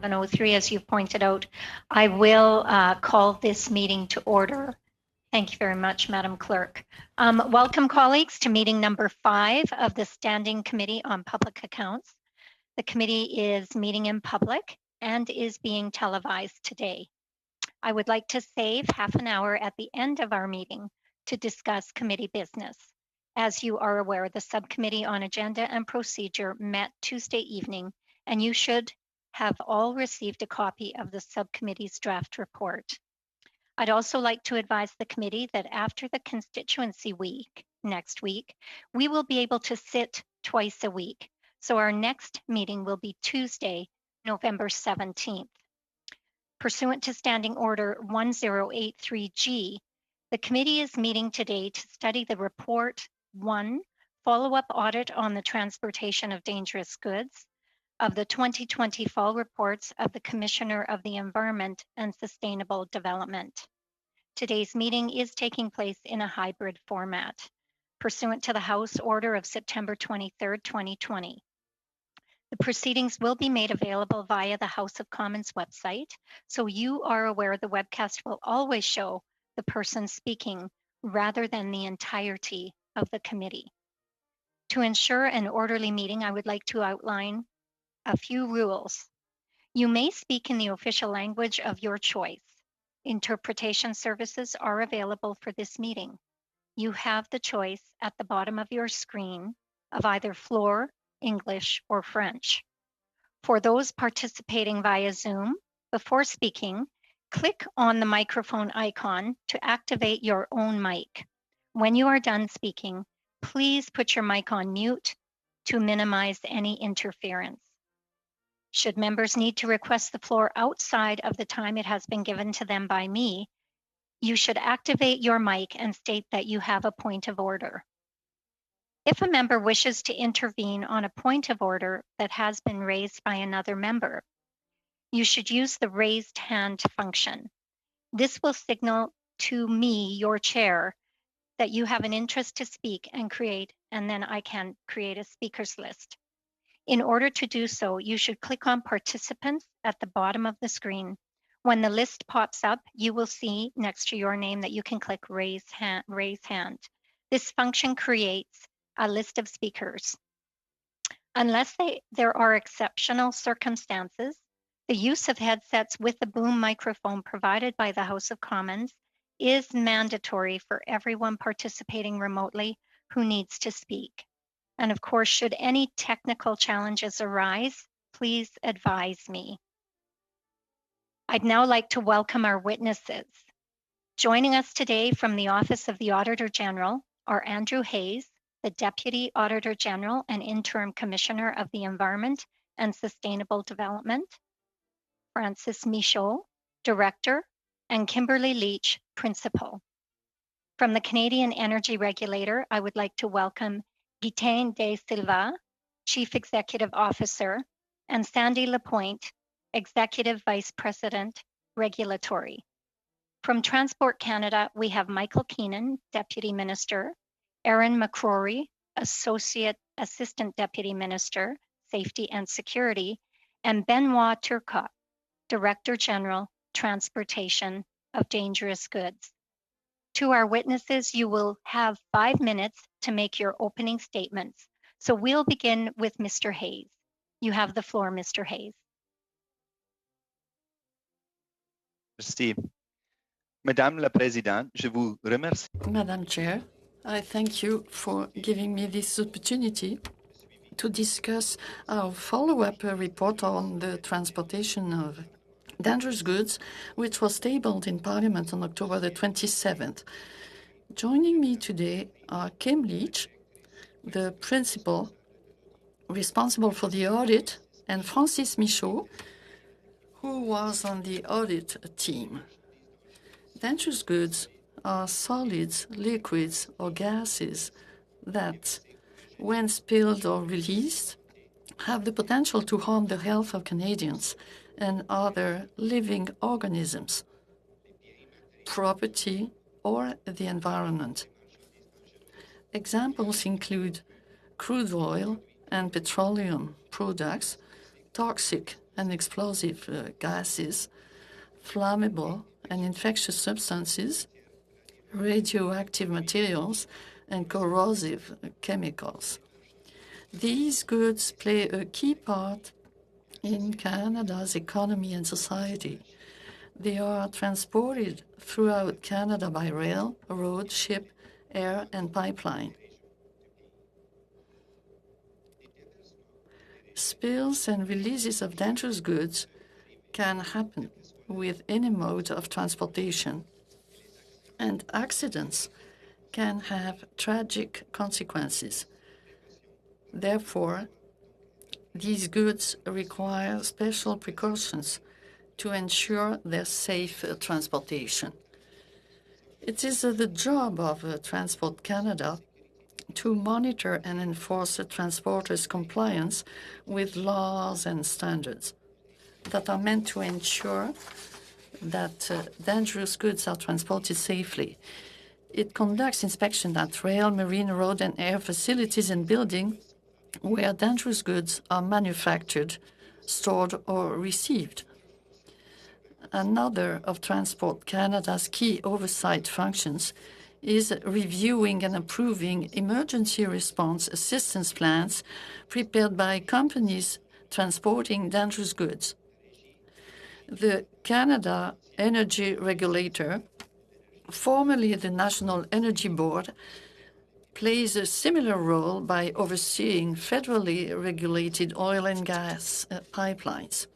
7:03, as you've pointed out. I will call this meeting to order. Thank you very much, Madam Clerk. Welcome, colleagues, to meeting number 5 of the Standing Committee on Public Accounts. The committee is meeting in public and is being televised today. I would like to save half an hour at the end of our meeting to discuss committee business. As you are aware, the Subcommittee on Agenda and Procedure met Tuesday evening, and you should have all received a copy of the subcommittee's draft report. I'd also like to advise the committee that after the constituency week, next week, we will be able to sit twice a week. So our next meeting will be Tuesday, November 17th. Pursuant to Standing Order 1083G, the committee is meeting today to study the Report 1, Follow-up Audit on the Transportation of Dangerous Goods, of the 2020 Fall Reports of the Commissioner of the Environment and Sustainable Development. Today's meeting is taking place in a hybrid format, pursuant to the House Order of September 23, 2020. The proceedings will be made available via the House of Commons website, so you are aware the webcast will always show the person speaking rather than the entirety of the committee. To ensure an orderly meeting, I would like to outline a few rules. You may speak in the official language of your choice. Interpretation services are available for this meeting. You have the choice at the bottom of your screen of either Floor, English, or French. For those participating via Zoom, before speaking, click on the microphone icon to activate your own mic. When you are done speaking, please put your mic on mute to minimize any interference. Should members need to request the floor outside of the time it has been given to them by me, you should activate your mic and state that you have a point of order. If a member wishes to intervene on a point of order that has been raised by another member, you should use the raised hand function. This will signal to me, your chair, that you have an interest to speak and then I can create a speakers list. In order to do so, you should click on participants at the bottom of the screen. When the list pops up, you will see next to your name that you can click raise hand. This function creates a list of speakers. Unless there are exceptional circumstances, the use of headsets with the boom microphone provided by the House of Commons is mandatory for everyone participating remotely who needs to speak. And of course, should any technical challenges arise, please advise me. I'd now like to welcome our witnesses. Joining us today from the Office of the Auditor General are Andrew Hayes, the Deputy Auditor General and Interim Commissioner of the Environment and Sustainable Development, Francis Michaud, Director, and Kimberly Leach, Principal. From the Canadian Energy Regulator, I would like to welcome Guitain De Silva, Chief Executive Officer, and Sandy Lapointe, Executive Vice President, Regulatory. From Transport Canada, we have Michael Keenan, Deputy Minister, Erin McCrory, Assistant Deputy Minister, Safety and Security, and Benoit Turcotte, Director General, Transportation of Dangerous Goods. To our witnesses, you will have 5 minutes to make your opening statements. So we'll begin with Mr. Hayes. You have the floor, Mr. Hayes. Merci. Madame la Présidente, je vous remercie. Madam Chair, I thank you for giving me this opportunity to discuss our follow-up report on the transportation of dangerous goods, which was tabled in Parliament on October the 27th. Joining me today are Kim Leach, the principal responsible for the audit, and Francis Michaud, who was on the audit team. Dangerous goods are solids, liquids, or gases that, when spilled or released, have the potential to harm the health of Canadians and other living organisms, property, or the environment. Examples include crude oil and petroleum products, toxic and explosive gases, flammable and infectious substances, radioactive materials, and corrosive chemicals. These goods play a key part in Canada's economy and society. They are transported throughout Canada by rail, road, ship, air, and pipeline. Spills and releases of dangerous goods can happen with any mode of transportation, and accidents can have tragic consequences. Therefore, these goods require special precautions to ensure their safe transportation. It is the job of Transport Canada to monitor and enforce transporters' compliance with laws and standards that are meant to ensure that dangerous goods are transported safely. It conducts inspection at rail, marine, road, and air facilities and buildings where dangerous goods are manufactured, stored, or received. Another of Transport Canada's key oversight functions is reviewing and approving emergency response assistance plans prepared by companies transporting dangerous goods. The Canada Energy Regulator, formerly the National Energy Board, plays a similar role by overseeing federally regulated oil and gas pipelines.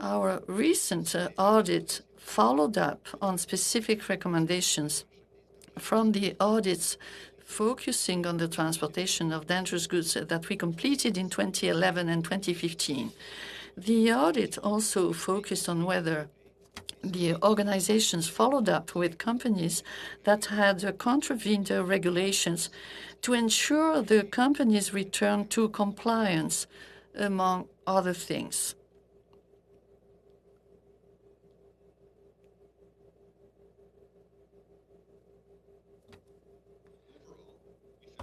Our recent audit followed up on specific recommendations from the audits focusing on the transportation of dangerous goods that we completed in 2011 and 2015. The audit also focused on whether the organizations followed up with companies that had contravened regulations to ensure the companies return to compliance, among other things.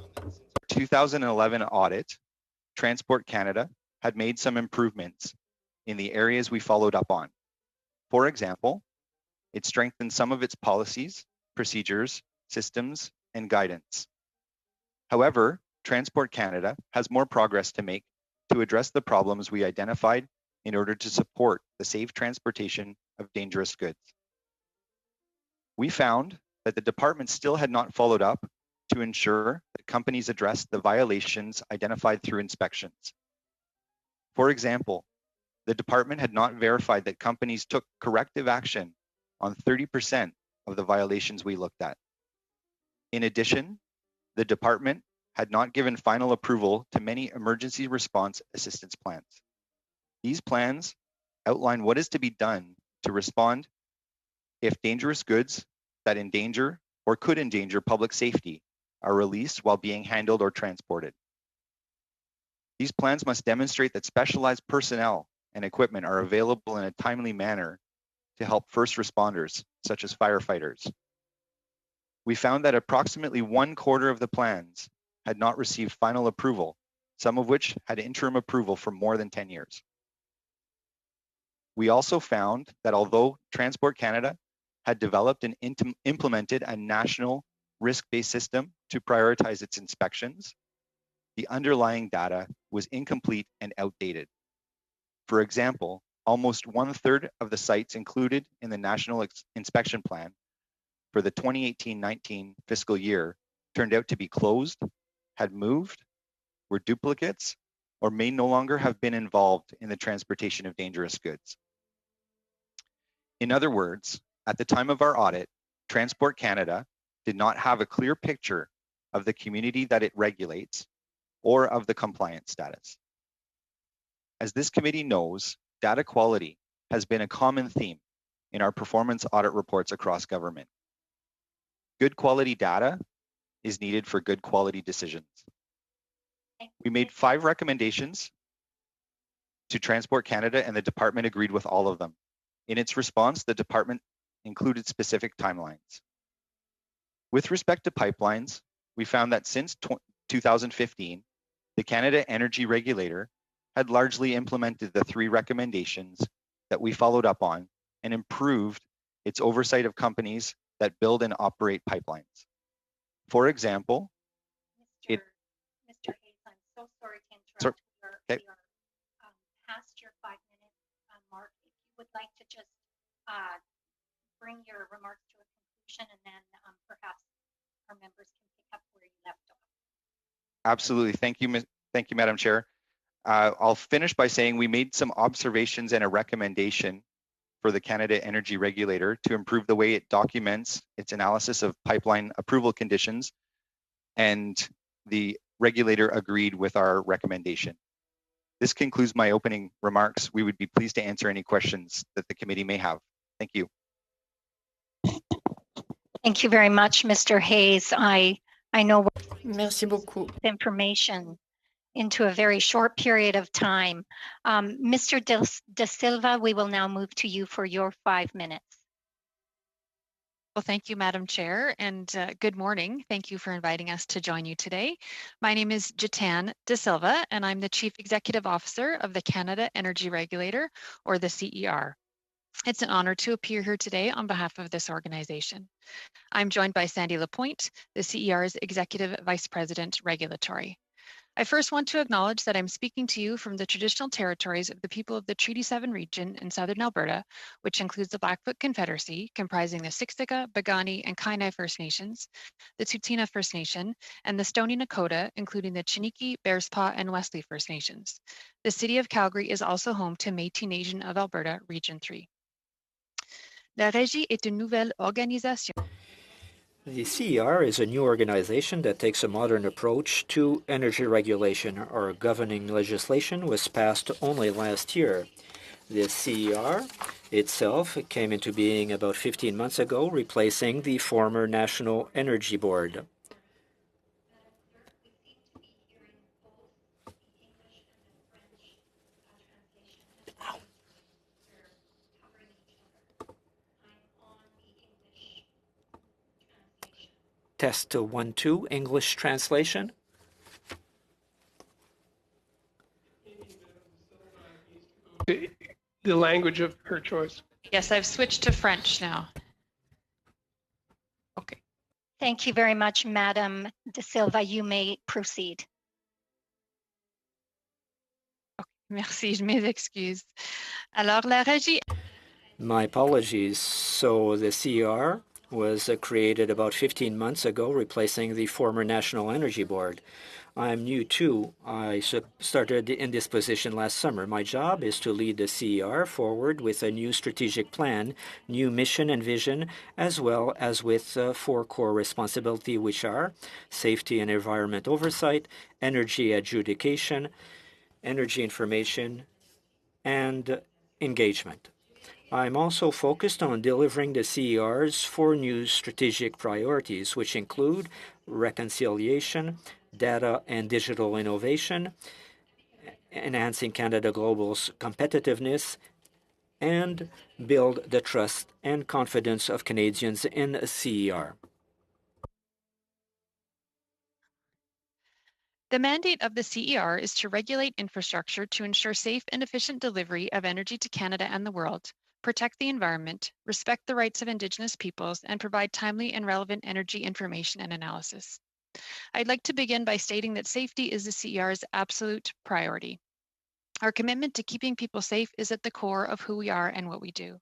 Our 2011 audit, Transport Canada had made some improvements in the areas we followed up on. For example, it strengthened some of its policies, procedures, systems, and guidance. However, Transport Canada has more progress to make to address the problems we identified in order to support the safe transportation of dangerous goods. We found that the department still had not followed up to ensure that companies addressed the violations identified through inspections. For example, the department had not verified that companies took corrective action on 30% of the violations we looked at. In addition, the department had not given final approval to many emergency response assistance plans. These plans outline what is to be done to respond if dangerous goods that endanger or could endanger public safety are released while being handled or transported. These plans must demonstrate that specialized personnel and equipment are available in a timely manner to help first responders, such as firefighters. We found that approximately 1/4 of the plans had not received final approval, some of which had interim approval for more than 10 years. We also found that although Transport Canada had developed and implemented a national risk-based system to prioritize its inspections, the underlying data was incomplete and outdated. For example, almost 1/3 of the sites included in the National Inspection Plan for the 2018-19 fiscal year turned out to be closed, had moved, were duplicates, or may no longer have been involved in the transportation of dangerous goods. In other words, at the time of our audit, Transport Canada did not have a clear picture of the community that it regulates or of the compliance status. As this committee knows, data quality has been a common theme in our performance audit reports across government. Good quality data is needed for good quality decisions. We made 5 recommendations to Transport Canada, and the department agreed with all of them. In its response, the department included specific timelines. With respect to pipelines, we found that since 2015, the Canada Energy Regulator had largely implemented the 3 recommendations that we followed up on and improved its oversight of companies that build and operate pipelines. For example, Mr. Hayes, I'm so sorry to Sir, interrupt. okay. We are past your 5-minute mark. If you would like to just bring your remarks to a conclusion, and then perhaps our members can pick up where you left off. Absolutely. Thank you, Madam Chair. I'll finish by saying we made some observations and a recommendation for the Canada Energy Regulator to improve the way it documents its analysis of pipeline approval conditions, and the regulator agreed with our recommendation. This concludes my opening remarks. We would be pleased to answer any questions that the committee may have. Thank you. Thank you very much, Mr. Hayes. I know Merci beaucoup. information into a very short period of time. Mr. De Silva, we will now move to you for your 5 minutes. Well, thank you, Madam Chair, and good morning. Thank you for inviting us to join you today. My name is Jitan De Silva, and I'm the Chief Executive Officer of the Canada Energy Regulator, or the CER. It's an honor to appear here today on behalf of this organization. I'm joined by Sandy Lapointe, the CER's Executive Vice President Regulatory. I first want to acknowledge that I'm speaking to you from the traditional territories of the people of the Treaty 7 region in southern Alberta, which includes the Blackfoot Confederacy, comprising the Siksika, Piikani, and Kainai First Nations, the Tsuut'ina First Nation, and the Stoney Nakoda, including the Chiniki, Bearspaw, and Wesley First Nations. The City of Calgary is also home to Métis Nation of Alberta, Region 3. La Régie est une nouvelle organisation. The CER is a new organization that takes a modern approach to energy regulation. Our governing legislation was passed only last year. The CER itself came into being about 15 months ago, replacing the former National Energy Board. Test 1, 2, English translation. The language of her choice. Yes, I've switched to French now. Okay. Thank you very much, Madam De Silva. You may proceed. Merci, je m'excuse. Alors, la Régie. My apologies. So the CER was created about 15 months ago, replacing the former National Energy Board. I'm new too. I started in this position last summer. My job is to lead the CER forward with a new strategic plan, new mission and vision, as well as with 4 core responsibilities, which are safety and environment oversight, energy adjudication, energy information, and engagement. I'm also focused on delivering the CER's 4 new strategic priorities, which include reconciliation, data and digital innovation, enhancing Canada Global's competitiveness, and build the trust and confidence of Canadians in CER. The mandate of the CER is to regulate infrastructure to ensure safe and efficient delivery of energy to Canada and the world, protect the environment, respect the rights of Indigenous peoples, and provide timely and relevant energy information and analysis. I'd like to begin by stating that safety is the CER's absolute priority. Our commitment to keeping people safe is at the core of who we are and what we do.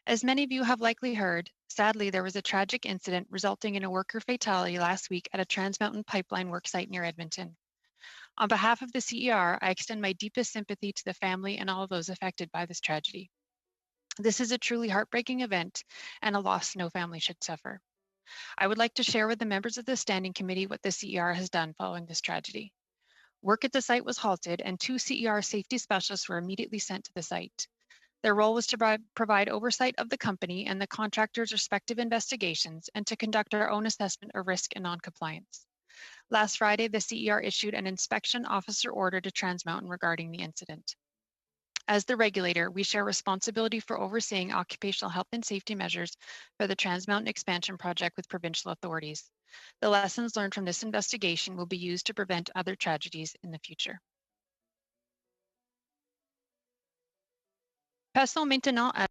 As many of you have likely heard, sadly, there was a tragic incident resulting in a worker fatality last week at a Trans Mountain pipeline worksite near Edmonton. On behalf of the CER, I extend my deepest sympathy to the family and all of those affected by this tragedy. This is a truly heartbreaking event and a loss no family should suffer. I would like to share with the members of the Standing Committee what the CER has done following this tragedy. Work at the site was halted and 2 CER safety specialists were immediately sent to the site. Their role was to provide oversight of the company and the contractor's respective investigations and to conduct our own assessment of risk and noncompliance. Last Friday, the CER issued an inspection officer order to Trans Mountain regarding the incident. As the regulator, we share responsibility for overseeing occupational health and safety measures for the Trans Mountain expansion project with provincial authorities. The lessons learned from this investigation will be used to prevent other tragedies in the future. Passons maintenant à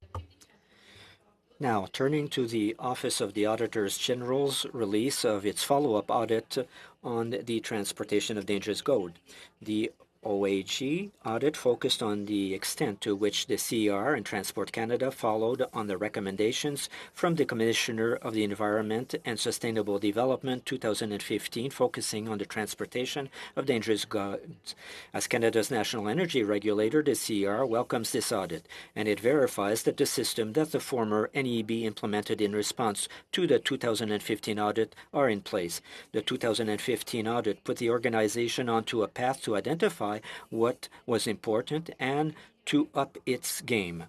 Now, turning to the Office of the Auditors General's release of its follow-up audit on the transportation of dangerous goods. The OAG audit focused on the extent to which the CER and Transport Canada followed on the recommendations from the Commissioner of the Environment and Sustainable Development 2015, focusing on the transportation of dangerous goods. As Canada's national energy regulator, the CER welcomes this audit, and it verifies that the system that the former NEB implemented in response to the 2015 audit are in place. The 2015 audit put the organization onto a path to identify what was important and to up its game.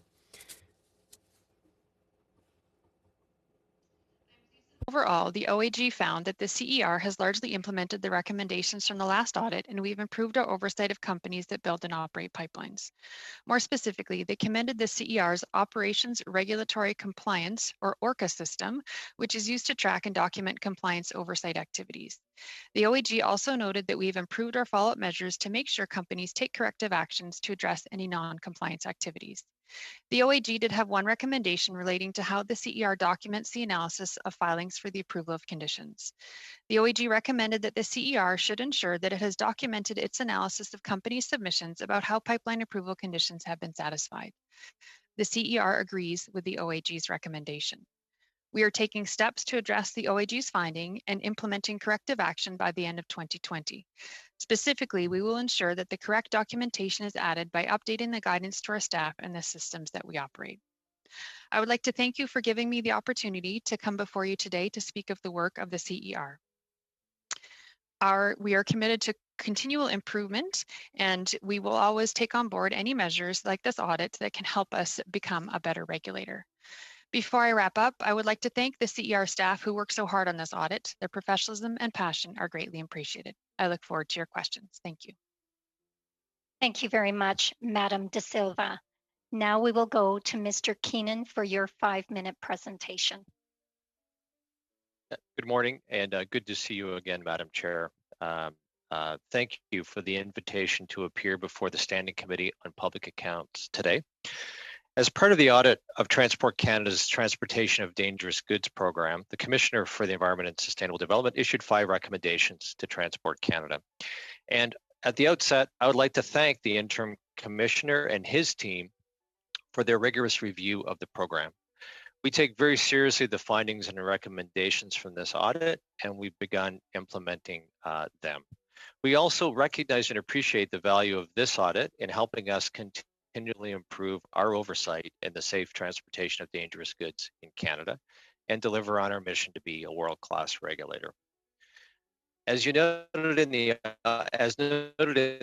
Overall, the OAG found that the CER has largely implemented the recommendations from the last audit, and we've improved our oversight of companies that build and operate pipelines. More specifically, they commended the CER's Operations Regulatory Compliance, or ORCA system, which is used to track and document compliance oversight activities. The OAG also noted that we've improved our follow-up measures to make sure companies take corrective actions to address any non-compliance activities. The OAG did have one recommendation relating to how the CER documents the analysis of filings for the approval of conditions. The OAG recommended that the CER should ensure that it has documented its analysis of company submissions about how pipeline approval conditions have been satisfied. The CER agrees with the OAG's recommendation. We are taking steps to address the OAG's finding and implementing corrective action by the end of 2020. Specifically, we will ensure that the correct documentation is added by updating the guidance to our staff and the systems that we operate. I would like to thank you for giving me the opportunity to come before you today to speak of the work of the CER. We are committed to continual improvement, and we will always take on board any measures like this audit that can help us become a better regulator. Before I wrap up, I would like to thank the CER staff who worked so hard on this audit. Their professionalism and passion are greatly appreciated. I look forward to your questions. Thank you. Thank you very much, Madam De Silva. Now we will go to Mr. Keenan for your 5-minute presentation. Good morning, and good to see you again, Madam Chair. Thank you for the invitation to appear before the Standing Committee on Public Accounts today. As part of the audit of Transport Canada's Transportation of Dangerous Goods program, the Commissioner for the Environment and Sustainable Development issued 5 recommendations to Transport Canada. And at the outset, I would like to thank the interim commissioner and his team for their rigorous review of the program. We take very seriously the findings and recommendations from this audit, and we've begun implementing them. We also recognize and appreciate the value of this audit in helping us continually improve our oversight in the safe transportation of dangerous goods in Canada and deliver on our mission to be a world-class regulator. As noted in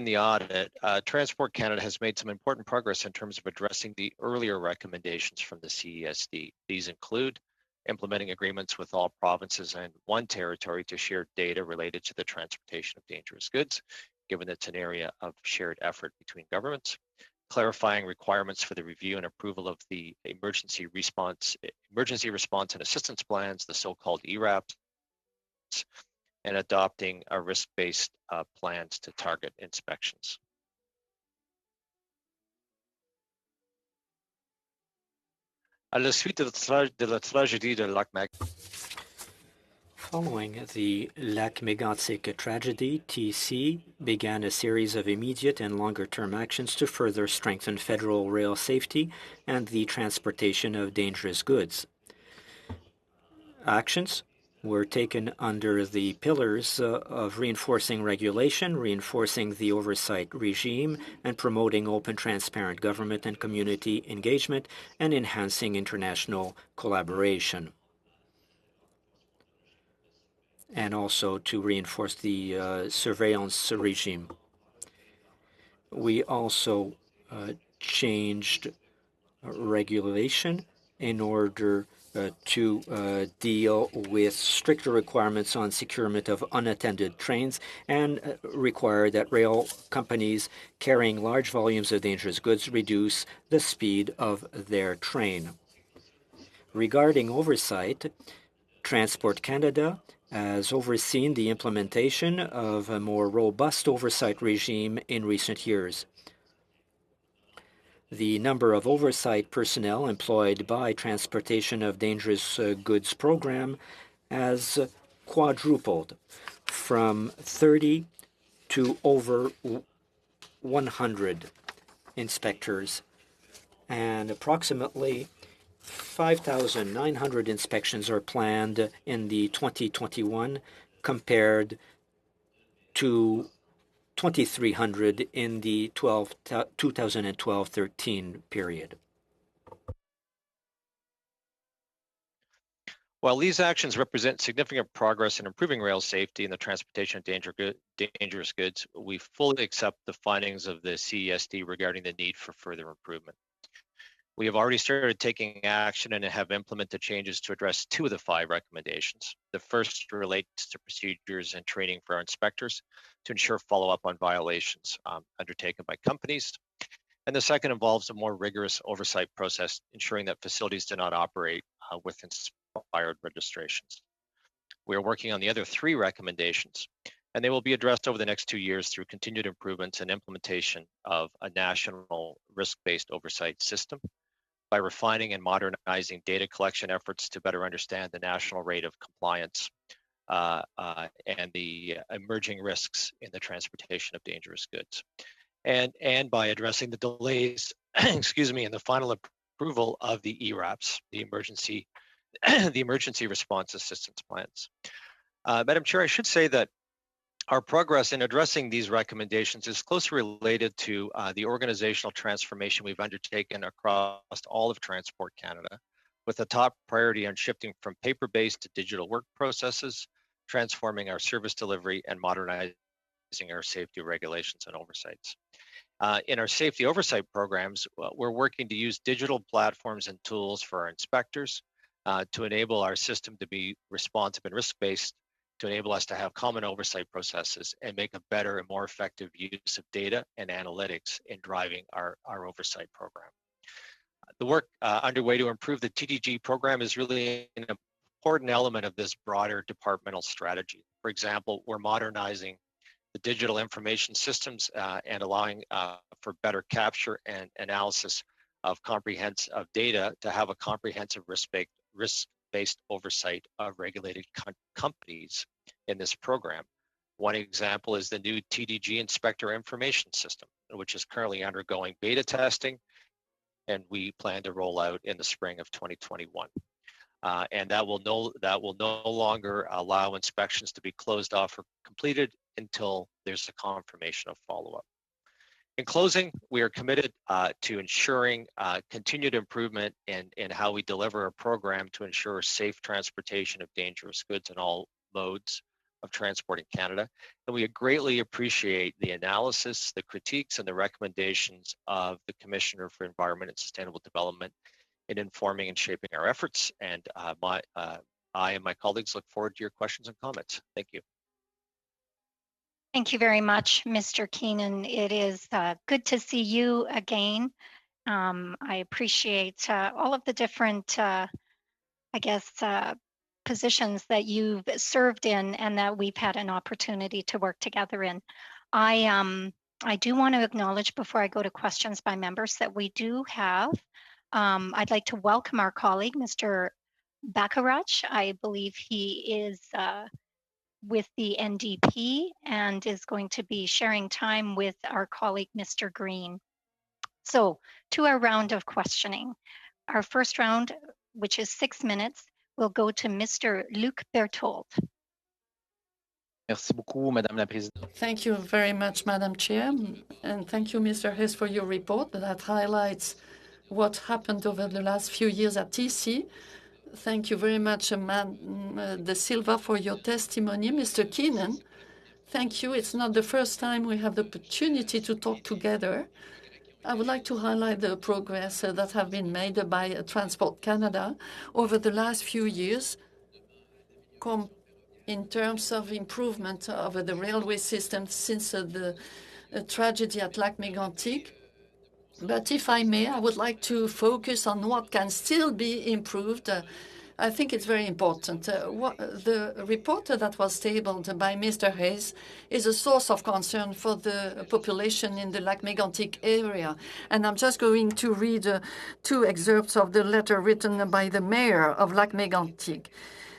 the audit, Transport Canada has made some important progress in terms of addressing the earlier recommendations from the CESD. These include implementing agreements with all provinces and one territory to share data related to the transportation of dangerous goods, given it's an area of shared effort between governments, clarifying requirements for the review and approval of the emergency response and assistance plans, the so-called ERAPs, and adopting a risk-based plans to target inspections. À la suite de la tragédie de Lac-Mégantic. Following the Lac-Mégantic tragedy, TC began a series of immediate and longer-term actions to further strengthen federal rail safety and the transportation of dangerous goods. Actions were taken under the pillars of reinforcing regulation, reinforcing the oversight regime, and promoting open, transparent government and community engagement, and enhancing international collaboration. And also to reinforce the surveillance regime. We also changed regulation in order to deal with stricter requirements on securement of unattended trains and require that rail companies carrying large volumes of dangerous goods reduce the speed of their train. Regarding oversight, Transport Canada has overseen the implementation of a more robust oversight regime in recent years. The number of oversight personnel employed by Transportation of Dangerous Goods program has quadrupled from 30 to over 100 inspectors, and approximately 5,900 inspections are planned in the 2021 compared to 2,300 in the 2012-13 period. While these actions represent significant progress in improving rail safety and the transportation of dangerous goods, we fully accept the findings of the CESD regarding the need for further improvement. We have already started taking action and have implemented changes to address 2 of the 5 recommendations. The first relates to procedures and training for our inspectors to ensure follow-up on violations undertaken by companies. And the second involves a more rigorous oversight process, ensuring that facilities do not operate with expired registrations. We are working on the other 3 recommendations, and they will be addressed over the next 2 years through continued improvements and implementation of a national risk-based oversight system, by refining and modernizing data collection efforts to better understand the national rate of compliance and the emerging risks in the transportation of dangerous goods, and by addressing the delays, excuse me, in the final approval of the ERAPs, the emergency response assistance plans. Madam Chair, I should say that our progress in addressing these recommendations is closely related to the organizational transformation we've undertaken across all of Transport Canada, with a top priority on shifting from paper-based to digital work processes, transforming our service delivery, and modernizing our safety regulations and oversights. In our safety oversight programs, we're working to use digital platforms and tools for our inspectors to enable our system to be responsive and risk-based, to enable us to have common oversight processes and make a better and more effective use of data and analytics in driving our oversight program. The work underway to improve the TDG program is really an important element of this broader departmental strategy. For example, we're modernizing the digital information systems and allowing for better capture and analysis of comprehensive data to have a comprehensive risk-based oversight of regulated companies in this program. One example is the new TDG Inspector Information System, which is currently undergoing beta testing, and we plan to roll out in the spring of 2021. And that will no longer allow inspections to be closed off or completed until there's a confirmation of follow-up. In closing, we are committed to ensuring continued improvement in how we deliver a program to ensure safe transportation of dangerous goods in all modes of transport in Canada. And we greatly appreciate the analysis, the critiques, and the recommendations of the Commissioner for Environment and Sustainable Development in informing and shaping our efforts. And I and my colleagues look forward to your questions and comments. Thank you. Thank you very much, Mr. Keenan. It is good to see you again. I appreciate all of the different, positions that you've served in and that we've had an opportunity to work together in. I do want to acknowledge before I go to questions by members that we do have, I'd like to welcome our colleague, Mr. Bacharach. I believe he is with the NDP and is going to be sharing time with our colleague, Mr. Green. So to our round of questioning. Our first round, which is 6 minutes, will go to Mr. Luc Berthold. Merci beaucoup, Madame la Présidente. Thank you very much, Madam Chair, and thank you, Mr. Hess, for your report that highlights what happened over the last few years at TC. Thank you very much, Madam De Silva, for your testimony. Mr. Keenan, thank you. It's not the first time we have the opportunity to talk together. I would like to highlight the progress that have been made by Transport Canada over the last few years in terms of improvement of the railway system since the tragedy at Lac-Mégantic. But if I may, I would like to focus on what can still be improved I think it's very important. The report that was tabled by Mr. Hayes is a source of concern for the population in the Lac-Mégantic area. And I'm just going to read 2 excerpts of the letter written by the mayor of Lac-Mégantic.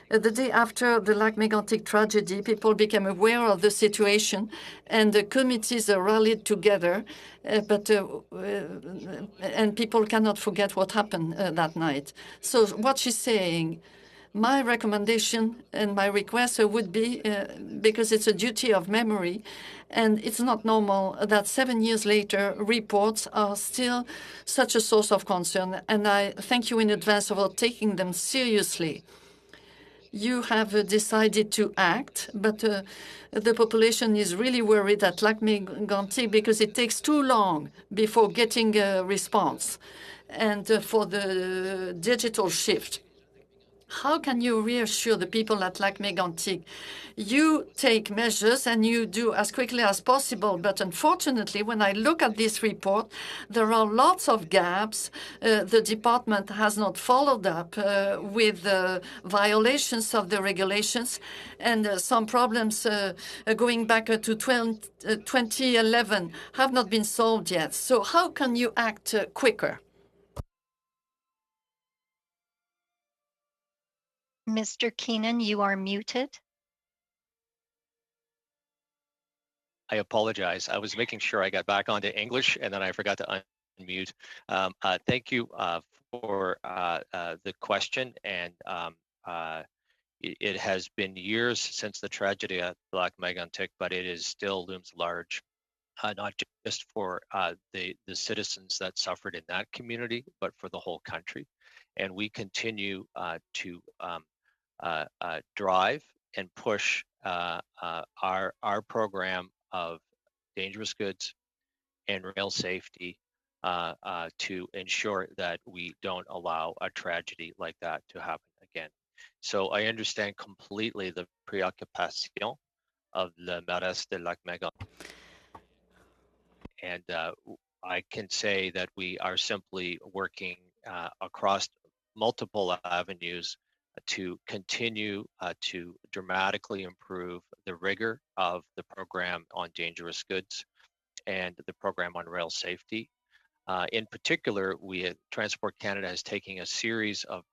The day after the Lac-Mégantic tragedy, people became aware of the situation, and the committees rallied together. And people cannot forget what happened that night. So what she's saying, my recommendation and my request would be, because it's a duty of memory, and it's not normal that 7 years later, reports are still such a source of concern. And I thank you in advance for taking them seriously. You have decided to act, but the population is really worried at Lac-Mégantic because it takes too long before getting a response. And for the digital shift, how can you reassure the people at Lac-Mégantic? You take measures and you do as quickly as possible. But unfortunately, when I look at this report, there are lots of gaps. The department has not followed up with violations of the regulations, and some problems going back to 2011 have not been solved yet. So how can you act quicker? Mr. Keenan, you are muted. I apologize. I was making sure I got back onto English and then I forgot to unmute. Thank you for the question. And it has been years since the tragedy at Lac-Mégantic, but it is still looms large, not just for the citizens that suffered in that community, but for the whole country. And we continue to drive and push our program of dangerous goods and rail safety to ensure that we don't allow a tragedy like that to happen again. So I understand completely the preoccupation of the mairesse de Lac-Mégantic. And I can say that we are simply working across multiple avenues to continue to dramatically improve the rigor of the program on dangerous goods and the program on rail safety. In particular, Transport Canada is taking a series of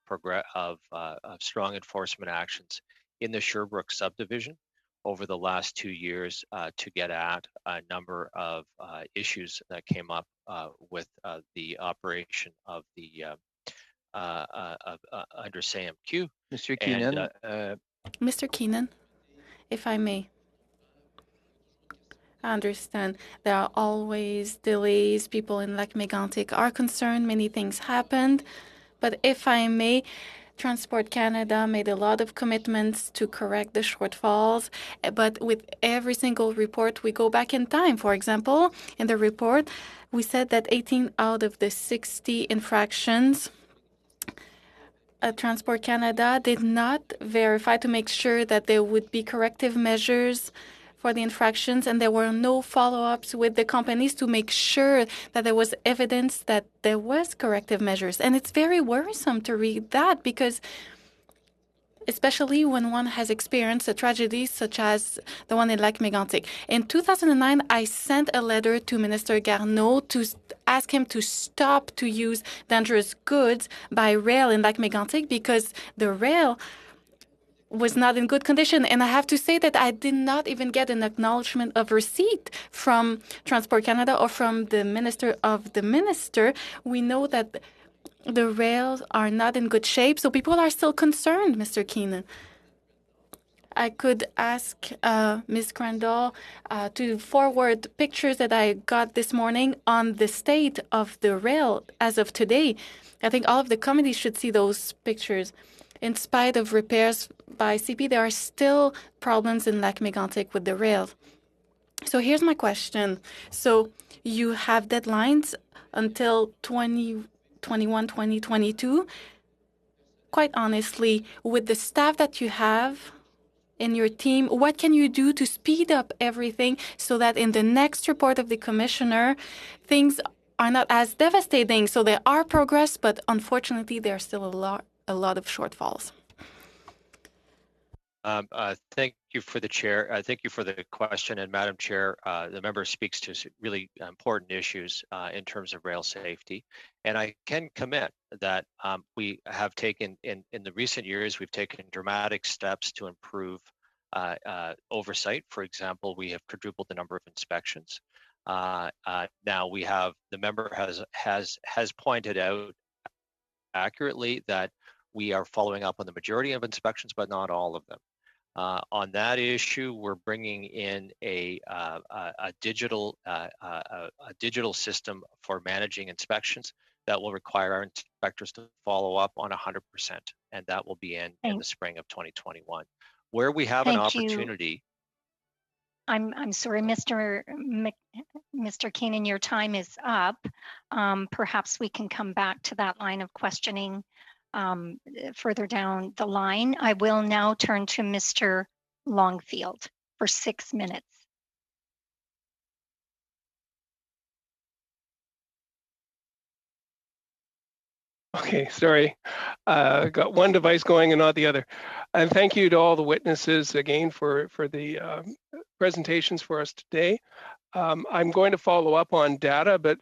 strong enforcement actions in the Sherbrooke subdivision over the last 2 years to get at a number of issues that came up with the operation of the under CMQ. Monsieur Keenan. Mr. Keenan, if I may. I understand there are always delays. People in Lac-Mégantic are concerned. Many things happened. But if I may, Transport Canada made a lot of commitments to correct the shortfalls. But with every single report, we go back in time. For example, in the report, we said that 18 out of the 60 infractions Transport Canada did not verify to make sure that there would be corrective measures for the infractions, and there were no follow-ups with the companies to make sure that there was evidence that there was corrective measures. And it's very worrisome to read that because especially when one has experienced a tragedy such as the one in Lac-Mégantic. In 2009, I sent a letter to Minister Garneau to ask him to stop to use dangerous goods by rail in Lac-Mégantic because the rail was not in good condition. And I have to say that I did not even get an acknowledgement of receipt from Transport Canada or from the Minister of the Minister. We know that the rails are not in good shape, so people are still concerned, Mr. Keenan. I could ask Ms. Crandall to forward pictures that I got this morning on the state of the rail as of today. I think all of the committees should see those pictures. In spite of repairs by CP, there are still problems in Lac-Mégantic with the rail. So here's my question. So you have deadlines until 2021, 2022. Quite honestly, with the staff that you have in your team, what can you do to speed up everything so that in the next report of the commissioner, things are not as devastating? So there are progress, but unfortunately, there are still a lot a lot of shortfalls. Thank you for the chair. Thank you for the question. And Madam Chair, the member speaks to really important issues in terms of rail safety. And I can commit that we have taken, in the recent years, we've taken dramatic steps to improve oversight. For example, we have quadrupled the number of inspections. Now we have, the member has pointed out accurately that we are following up on the majority of inspections, but not all of them. On that issue, we're bringing in a digital system for managing inspections that will require our inspectors to follow up on 100%, and that will be in the spring of 2021. Where we have an opportunity. I'm sorry, Mr. Keenan, your time is up. Perhaps we can come back to that line of questioning further down the line. I will now turn to Mr. Longfield for 6 minutes. Okay, sorry. Got one device going and not the other. And thank you to all the witnesses again for the presentations for us today. I'm going to follow up on data, but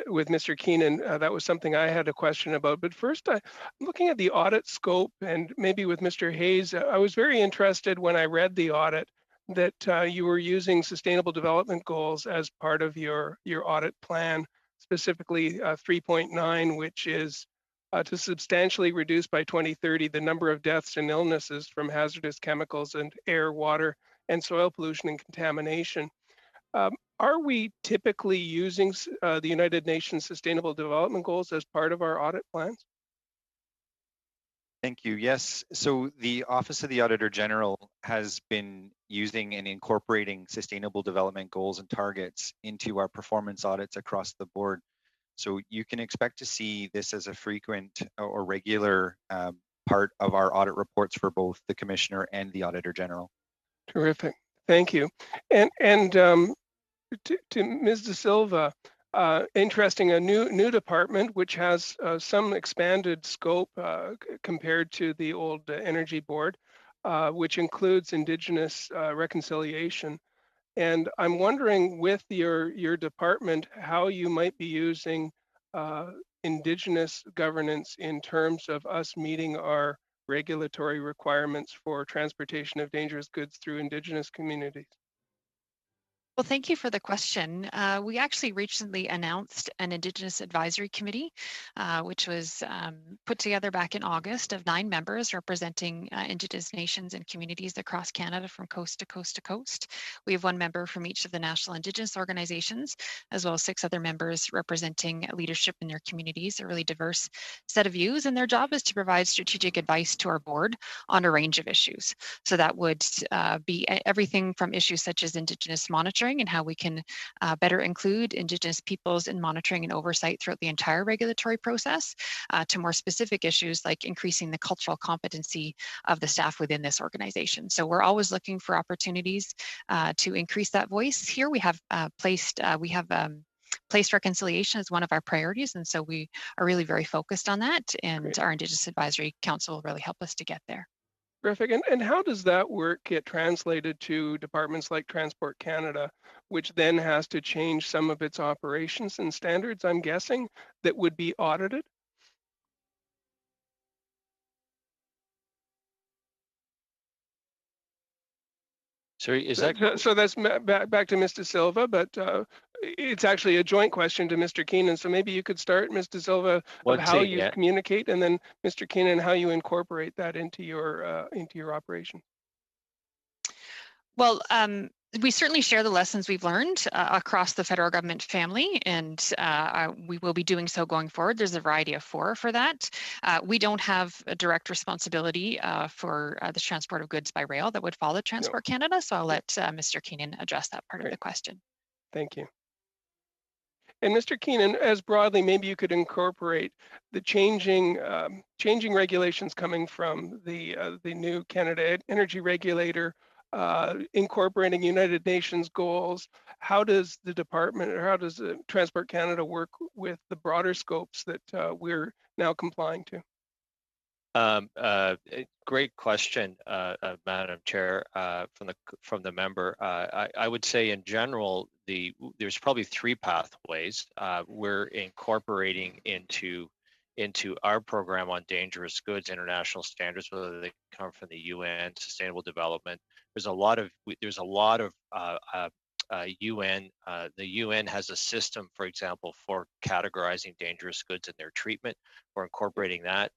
with Mr. Keenan, that was something I had a question about. But first, I'm looking at the audit scope, and maybe with Mr. Hayes, I was very interested when I read the audit that you were using sustainable development goals as part of your audit plan, specifically 3.9, which is to substantially reduce by 2030 the number of deaths and illnesses from hazardous chemicals and air, water, and soil pollution and contamination. Are we typically using the United Nations Sustainable Development Goals as part of our audit plans? Thank you. Yes. So the Office of the Auditor General has been using and incorporating sustainable development goals and targets into our performance audits across the board. So you can expect to see this as a frequent or regular part of our audit reports for both the Commissioner and the Auditor General. Terrific. Thank you. And to Ms. De Silva, interesting, a new department which has some expanded scope compared to the old Energy Board, which includes Indigenous reconciliation. And I'm wondering with your department how you might be using Indigenous governance in terms of us meeting our regulatory requirements for transportation of dangerous goods through Indigenous communities. Well, thank you for the question. We actually recently announced an Indigenous Advisory Committee, which was put together back in August of 9 members representing Indigenous nations and communities across Canada from coast to coast to coast. We have 1 member from each of the national Indigenous organizations, as well as 6 other members representing leadership in their communities, a really diverse set of views. And their job is to provide strategic advice to our board on a range of issues. So that would be everything from issues such as Indigenous monitoring and how we can better include Indigenous peoples in monitoring and oversight throughout the entire regulatory process, to more specific issues like increasing the cultural competency of the staff within this organization. So we're always looking for opportunities to increase that voice. Here we have placed reconciliation as one of our priorities, and so we are really very focused on that, and Great. Our Indigenous Advisory Council will really help us to get there. Terrific. And how does that work get translated to departments like Transport Canada, which then has to change some of its operations and standards, I'm guessing, that would be audited? So is that so that's back to Ms. De Silva, but it's actually a joint question to Mr. Keenan. So maybe you could start, Ms. De Silva, of how you communicate, and then Mr. Keenan, how you incorporate that into your operation. Well, we certainly share the lessons we've learned across the federal government family, and we will be doing so going forward. There's a variety of fora for that. We don't have a direct responsibility for the transport of goods by rail that would follow Transport Canada, so I'll let Mr. Keenan address that part of the question. Thank you. And Mr. Keenan, as broadly, maybe you could incorporate the changing regulations coming from the new Canada Energy Regulator, incorporating United Nations goals. How does the department, or how does Transport Canada work with the broader scopes that we're now complying to? Great question, Madam Chair, from the member. I would say in general, there's probably three pathways we're incorporating into our program on dangerous goods, international standards, whether they come from the UN, Sustainable Development. There's a lot of UN. The UN has a system, for example, for categorizing dangerous goods and their treatment. We're incorporating that.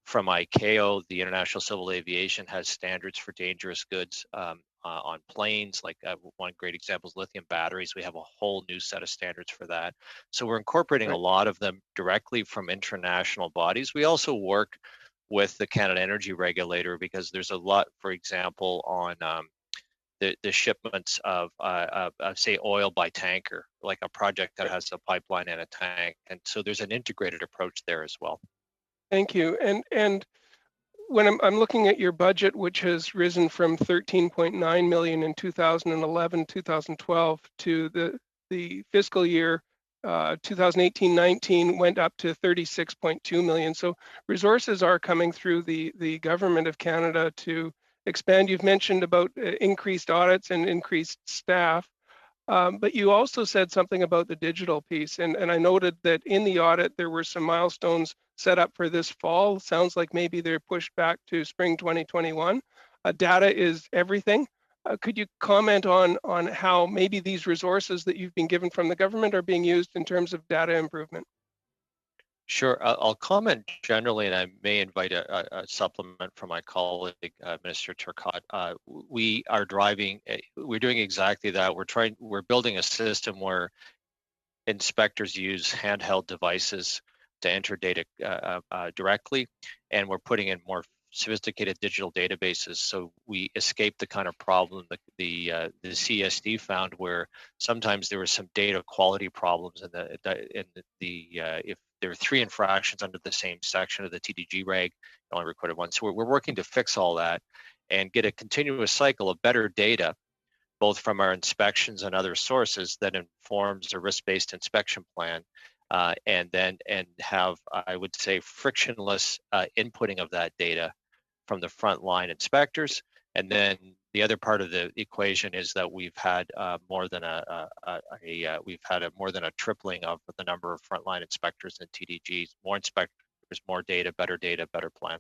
From ICAO, the International Civil Aviation has standards for dangerous goods on planes. Like one great example is lithium batteries. We have a whole new set of standards for that. So we're incorporating a lot of them directly from international bodies. We also work with the Canada Energy Regulator because there's a lot, for example, on the shipments of say oil by tanker, like a project that has a pipeline and a tank. And so there's an integrated approach there as well. Thank you. And when I'm looking at your budget, which has risen from 13.9 million in 2011, 2012 to the fiscal year 2018-19 went up to 36.2 million. So resources are coming through the government of Canada to expand. You've mentioned about increased audits and increased staff. But you also said something about the digital piece, and I noted that in the audit there were some milestones set up for this fall. Sounds like maybe they're pushed back to spring 2021. Data is everything. Could you comment on how maybe these resources that you've been given from the government are being used in terms of data improvement? Sure, I'll comment generally, and I may invite a supplement from my colleague, Minister Turcotte. We are we're doing exactly that. We're building a system where inspectors use handheld devices to enter data directly, and we're putting in more sophisticated digital databases, so we escape the kind of problem that the CSD found, where sometimes there were some data quality problems in if there are 3 infractions under the same section of the TDG reg, you only recorded one. So we're working to fix all that and get a continuous cycle of better data, both from our inspections and other sources, that informs a risk-based inspection plan, and have, I would say, frictionless inputting of that data from the frontline inspectors. And then the other part of the equation is that we've had more than a tripling of the number of frontline inspectors and TDGs. More inspectors, more data, better plan.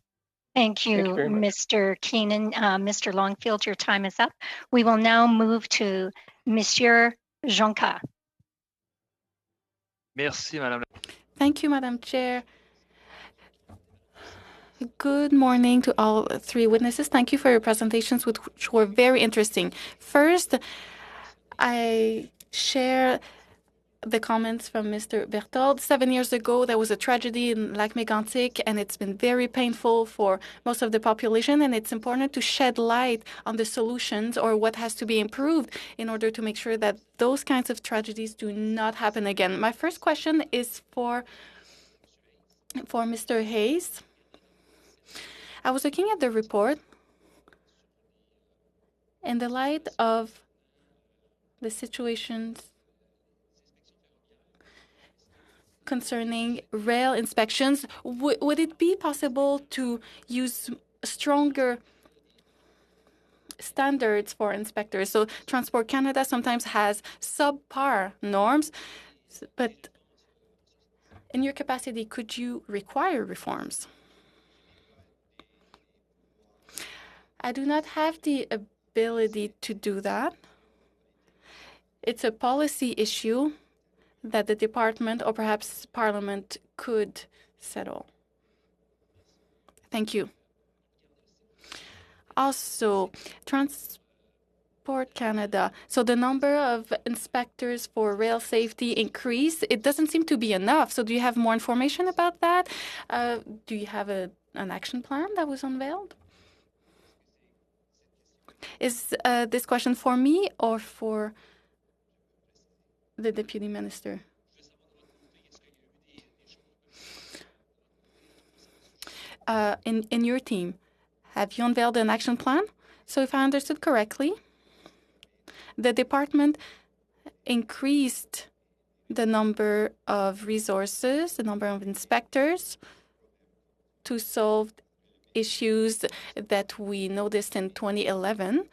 Thank you, Mr. Keenan. Mr. Longfield, your time is up. We will now move to Monsieur Jonca. Merci, Madame. Thank you, Madam Chair. Good morning to all 3 witnesses. Thank you for your presentations, which were very interesting. First, I share the comments from Mr. Berthold. 7 years ago, there was a tragedy in Lac-Mégantic, and it's been very painful for most of the population, and it's important to shed light on the solutions or what has to be improved in order to make sure that those kinds of tragedies do not happen again. My first question is for Mr. Hayes. I was looking at the report in the light of the situations concerning rail inspections. Would it be possible to use stronger standards for inspectors? So Transport Canada sometimes has subpar norms, but in your capacity, could you require reforms? I do not have the ability to do that. It's a policy issue that the department or perhaps Parliament could settle. Thank you. Also, Transport Canada. So the number of inspectors for rail safety increased. It doesn't seem to be enough. So do you have more information about that? Do you have an action plan that was unveiled? Is this question for me or for the Deputy Minister? In your team, have you unveiled an action plan? So if I understood correctly, the department increased the number of resources, the number of inspectors to solve issues that we noticed in 2011,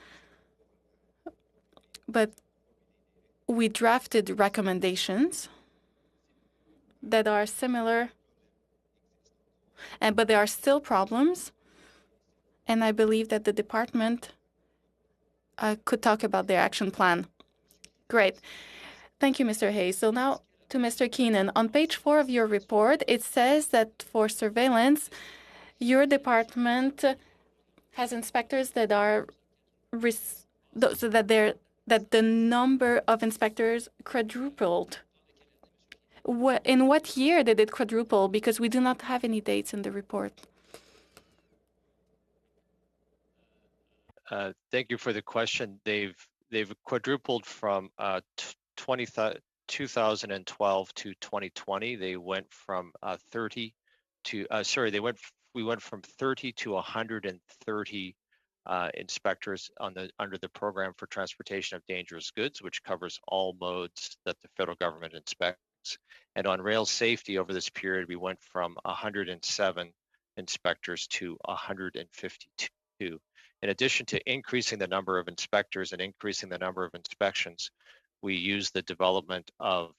but we drafted recommendations that are similar, but there are still problems, and I believe that the department could talk about their action plan. Great. Thank you, Mr. Hayes. So now to Mr. Keenan. On page 4 of your report, it says that for surveillance, your department has inspectors that are so that the number of inspectors quadrupled. In what year did it quadruple? Because we do not have any dates in the report. Thank you for the question. They've quadrupled from 2012 to 2020. They went from 30 to we went from 30 to 130 inspectors under the Program for Transportation of Dangerous Goods, which covers all modes that the federal government inspects. And on rail safety over this period, we went from 107 inspectors to 152. In addition to increasing the number of inspectors and increasing the number of inspections, we use the development of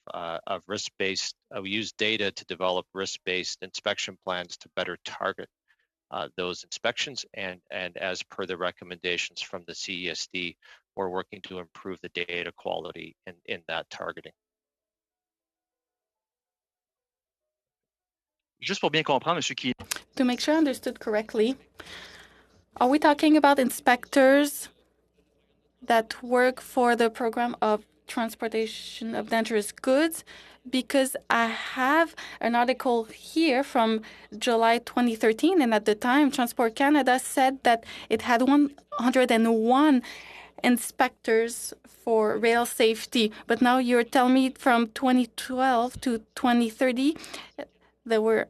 risk-based, we use data to develop risk-based inspection plans to better target those inspections. And as per the recommendations from the CESD, we're working to improve the data quality in that targeting. Juste pour bien comprendre, Monsieur Keenan. To make sure I understood correctly, are we talking about inspectors that work for the program of transportation of dangerous goods? Because I have an article here from July 2013, and at the time, Transport Canada said that it had 101 inspectors for rail safety. But now you're telling me from 2012 to 2030, there were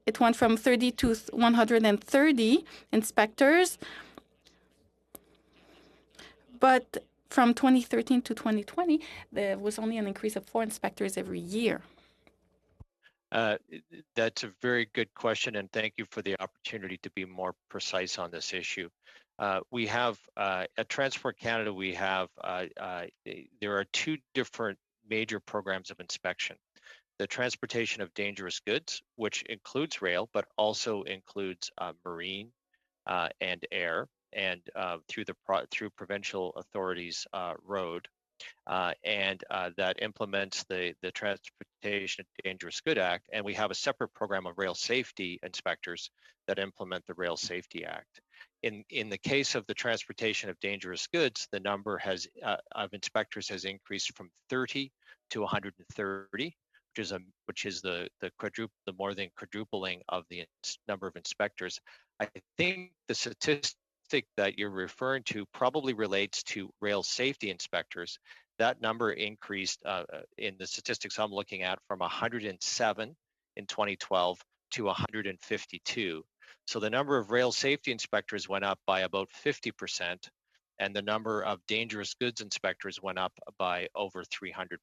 it went from 30 to 130 inspectors. But from 2013 to 2020, there was only an increase of 4 inspectors every year. That's a very good question, and thank you for the opportunity to be more precise on this issue. We have, at Transport Canada, we have, there are 2 different major programs of inspection. The transportation of dangerous goods, which includes rail, but also includes marine and air, and through provincial authorities road, and that implements the Transportation of Dangerous Goods Act. And we have a separate program of rail safety inspectors that implement the Rail Safety Act. In the case of the transportation of dangerous goods, the number of inspectors has increased from 30 to 130. Which is the more than quadrupling of the number of inspectors. I think the statistic that you're referring to probably relates to rail safety inspectors. That number increased in the statistics I'm looking at from 107 in 2012 to 152. So the number of rail safety inspectors went up by about 50%, and the number of dangerous goods inspectors went up by over 300%.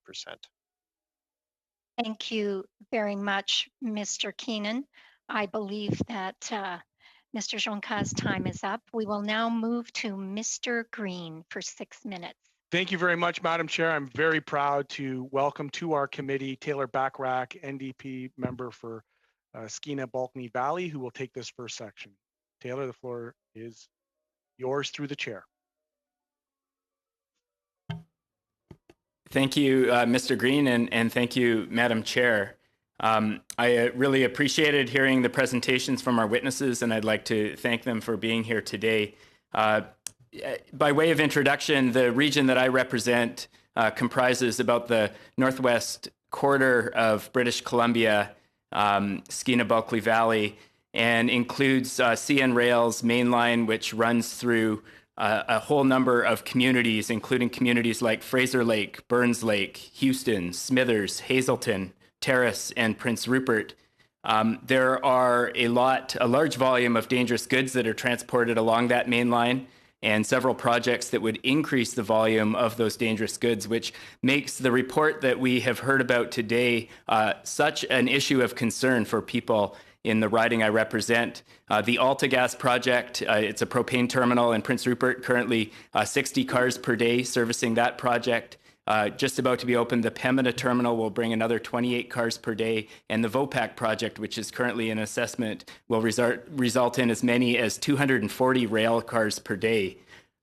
Thank you very much, Mr. Keenan. I believe that Mr. Jonca's time is up. We will now move to Mr. Green for 6 minutes. Thank you very much, Madam Chair. I'm very proud to welcome to our committee Taylor Bachrach, NDP member for Skeena-Balcony Valley, who will take this first section. Taylor, the floor is yours through the chair. Thank you, Mr. Green, and thank you, Madam Chair. I really appreciated hearing the presentations from our witnesses, and I'd like to thank them for being here today. By way of introduction, the region that I represent comprises about the northwest quarter of British Columbia, Skeena-Balcony Valley, and includes CN Rail's main line, which runs through a whole number of communities, including communities like Fraser Lake, Burns Lake, Houston, Smithers, Hazelton, Terrace, and Prince Rupert. There are a large volume of dangerous goods that are transported along that main line, and several projects that would increase the volume of those dangerous goods, which makes the report that we have heard about today such an issue of concern for people in the riding I represent. The AltaGas project, it's a propane terminal in Prince Rupert, currently 60 cars per day servicing that project. Just about to be opened, the Pembina terminal will bring another 28 cars per day, and the Vopak project, which is currently in assessment, will result in as many as 240 rail cars per day.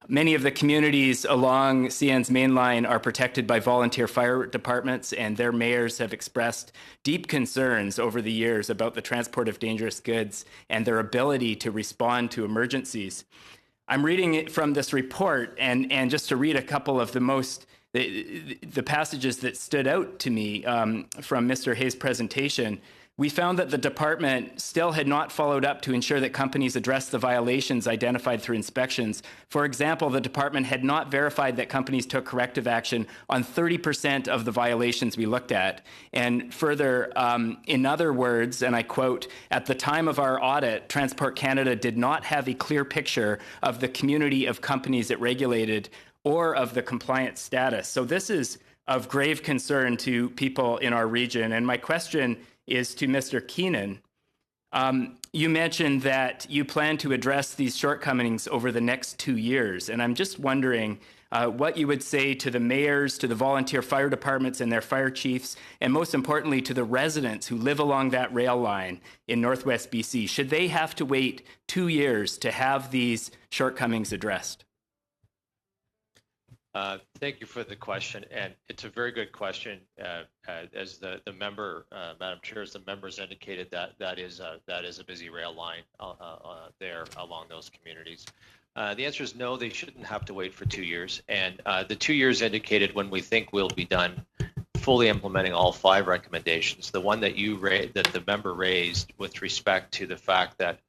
Many of the communities along CN's main line are protected by volunteer fire departments, and their mayors have expressed deep concerns over the years about the transport of dangerous goods and their ability to respond to emergencies. I'm reading it from this report, and just to read a couple of the passages that stood out to me from Mr. Hayes' presentation. We found that the department still had not followed up to ensure that companies addressed the violations identified through inspections. For example, the department had not verified that companies took corrective action on 30% of the violations we looked at. And further, in other words, and I quote, "At the time of our audit, Transport Canada did not have a clear picture of the community of companies it regulated or of the compliance status." So this is of grave concern to people in our region. And my question is to Mr. Keenan. You mentioned that you plan to address these shortcomings over the next 2 years. And I'm just wondering what you would say to the mayors, to the volunteer fire departments and their fire chiefs, and most importantly, to the residents who live along that rail line in Northwest BC. Should they have to wait 2 years to have these shortcomings addressed? Thank you for the question, and it's a very good question. As the member, Madam Chair, as the members indicated, that is a busy rail line there along those communities. The answer is no, they shouldn't have to wait for 2 years, and the 2 years indicated when we think we'll be done fully implementing all 5 recommendations. The one that that the member raised with respect to the fact that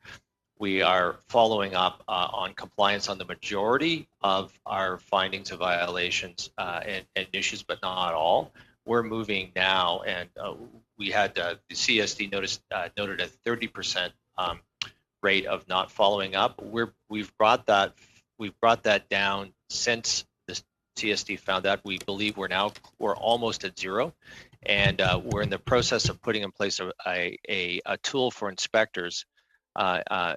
we are following up on compliance on the majority of our findings of violations and issues, but not all. We're moving now, and we had the CSD noted a 30% rate of not following up. We've brought that down since the CSD found that. We believe we're almost at 0, and we're in the process of putting in place a tool for inspectors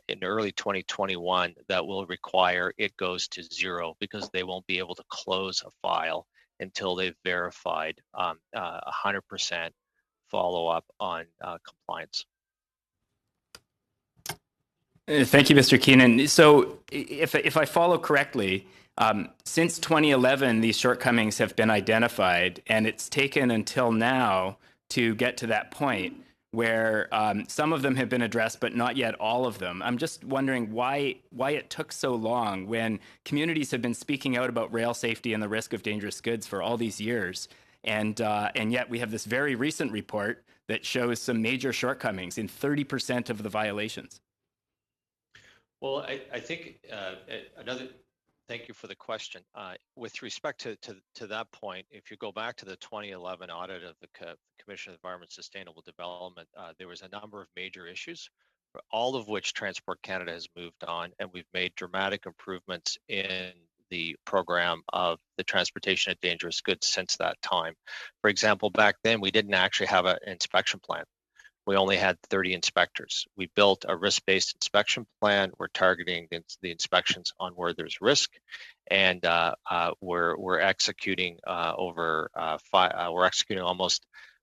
in early 2021 that will require it goes to 0 because they won't be able to close a file until they've verified 100% follow-up on compliance. Thank you, Mr. Keenan. So if I follow correctly, since 2011, these shortcomings have been identified, and it's taken until now to get to that point where some of them have been addressed, but not yet all of them. I'm just wondering why it took so long when communities have been speaking out about rail safety and the risk of dangerous goods for all these years. And yet we have this very recent report that shows some major shortcomings in 30% of the violations. Well, I think thank you for the question. With respect to that point, if you go back to the 2011 audit of the Commission on Environment and Sustainable Development, there was a number of major issues, all of which Transport Canada has moved on, and we've made dramatic improvements in the program of the transportation of dangerous goods since that time. For example, back then we didn't actually have an inspection plan. We only had 30 inspectors. We built a risk-based inspection plan. We're targeting the inspections on where there's risk, and we're executing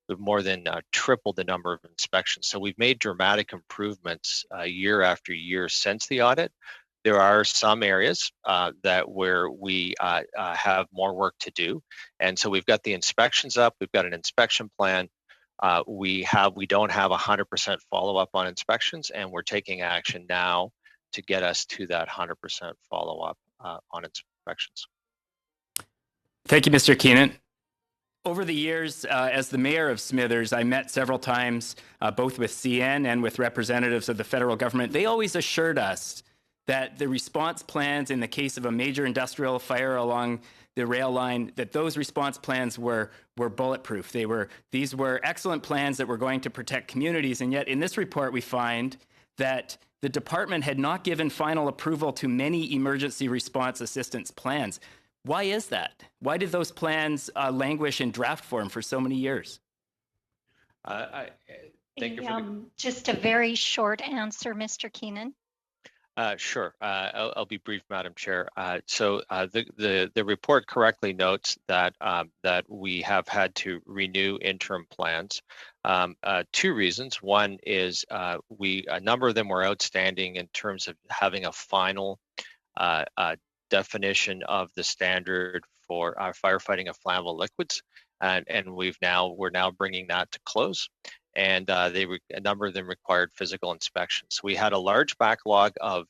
we've more than tripled the number of inspections. So we've made dramatic improvements year after year since the audit. There are some areas where we have more work to do, and so we've got the inspections up. We've got an inspection plan. We don't have 100% follow-up on inspections, and we're taking action now to get us to that 100% follow-up on inspections. Thank you, Mr. Keenan. Over the years, as the mayor of Smithers, I met several times, both with CN and with representatives of the federal government. They always assured us that the response plans in the case of a major industrial fire along the rail line, that those response plans were bulletproof. These were excellent plans that were going to protect communities, and yet in this report we find that the department had not given final approval to many emergency response assistance plans. Why is that? Why did those plans languish in draft form for so many years? Thank you for the Just a very short answer, Mr. Keenan. Sure. I'll be brief, Madam Chair. The report correctly notes that that we have had to renew interim plans. Two reasons. One is a number of them were outstanding in terms of having a final definition of the standard for firefighting of flammable liquids, and we're now bringing that to close. And a number of them required physical inspections. We had a large backlog of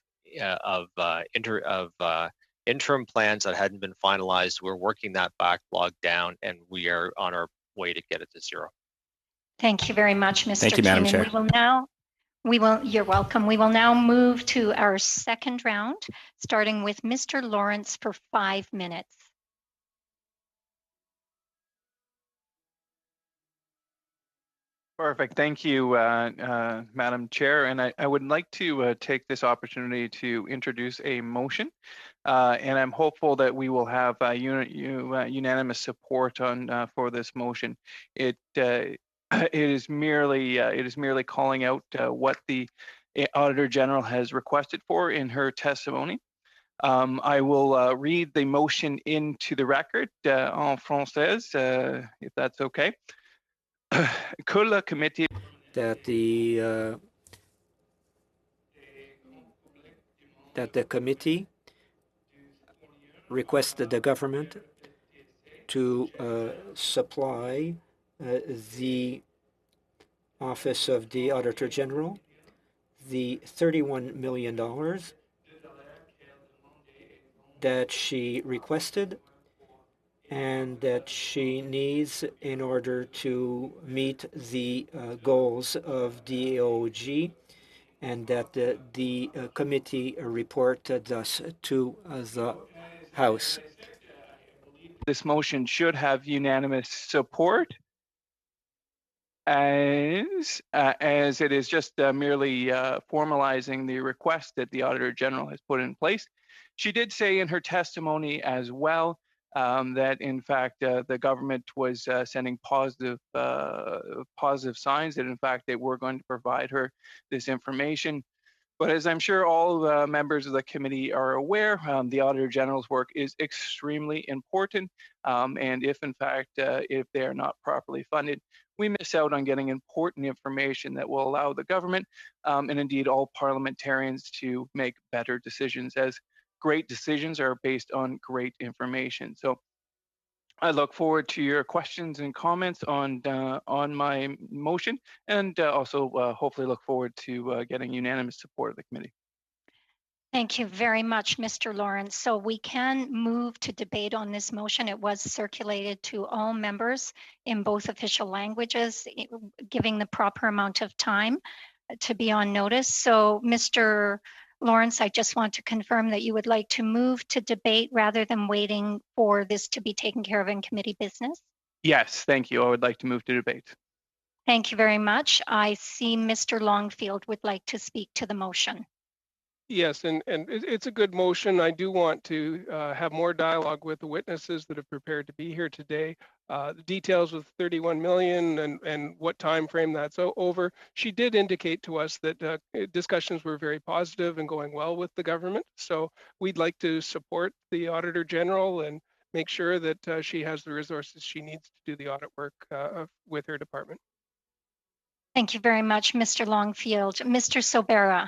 interim plans that hadn't been finalized. We're working that backlog down, and we are on our way to get it to zero. Thank you very much, Mr. Thank you, Madam Chair. You're welcome. We will now move to our second round, starting with Mr. Lawrence for 5 minutes. Perfect. Thank you, Madam Chair. And I would like to take this opportunity to introduce a motion. And I'm hopeful that we will have unanimous support for this motion. It is merely calling out what the Auditor General has requested for in her testimony. I will read the motion into the record en français, if that's okay. That the committee requested the government to supply the Office of the Auditor General the $31 million that she requested and that she needs in order to meet the goals of DAOG, and that the committee reported thus to the House. This motion should have unanimous support, as it is just merely formalizing the request that the Auditor General has put in place. She did say in her testimony as well that in fact the government was sending positive signs that in fact they were going to provide her this information. But as I'm sure all members of the committee are aware, the Auditor General's work is extremely important. And if in fact, if they are not properly funded, we miss out on getting important information that will allow the government and indeed all parliamentarians to make better decisions, as great decisions are based on great information. So I look forward to your questions and comments on my motion, and also hopefully look forward to getting unanimous support of the committee. Thank you very much, Mr. Lawrence. So we can move to debate on this motion. It was circulated to all members in both official languages, giving the proper amount of time to be on notice. So Mr. Lawrence, I just want to confirm that you would like to move to debate rather than waiting for this to be taken care of in committee business? Yes, thank you. I would like to move to debate. Thank you very much. I see Mr. Longfield would like to speak to the motion. Yes, and it's a good motion. I do want to have more dialogue with the witnesses that have prepared to be here today. The details with 31 million and what time frame that's over. She did indicate to us that discussions were very positive and going well with the government. So we'd like to support the Auditor General and make sure that she has the resources she needs to do the audit work with her department. Thank you very much, Mr. Longfield. Mr. Sobera.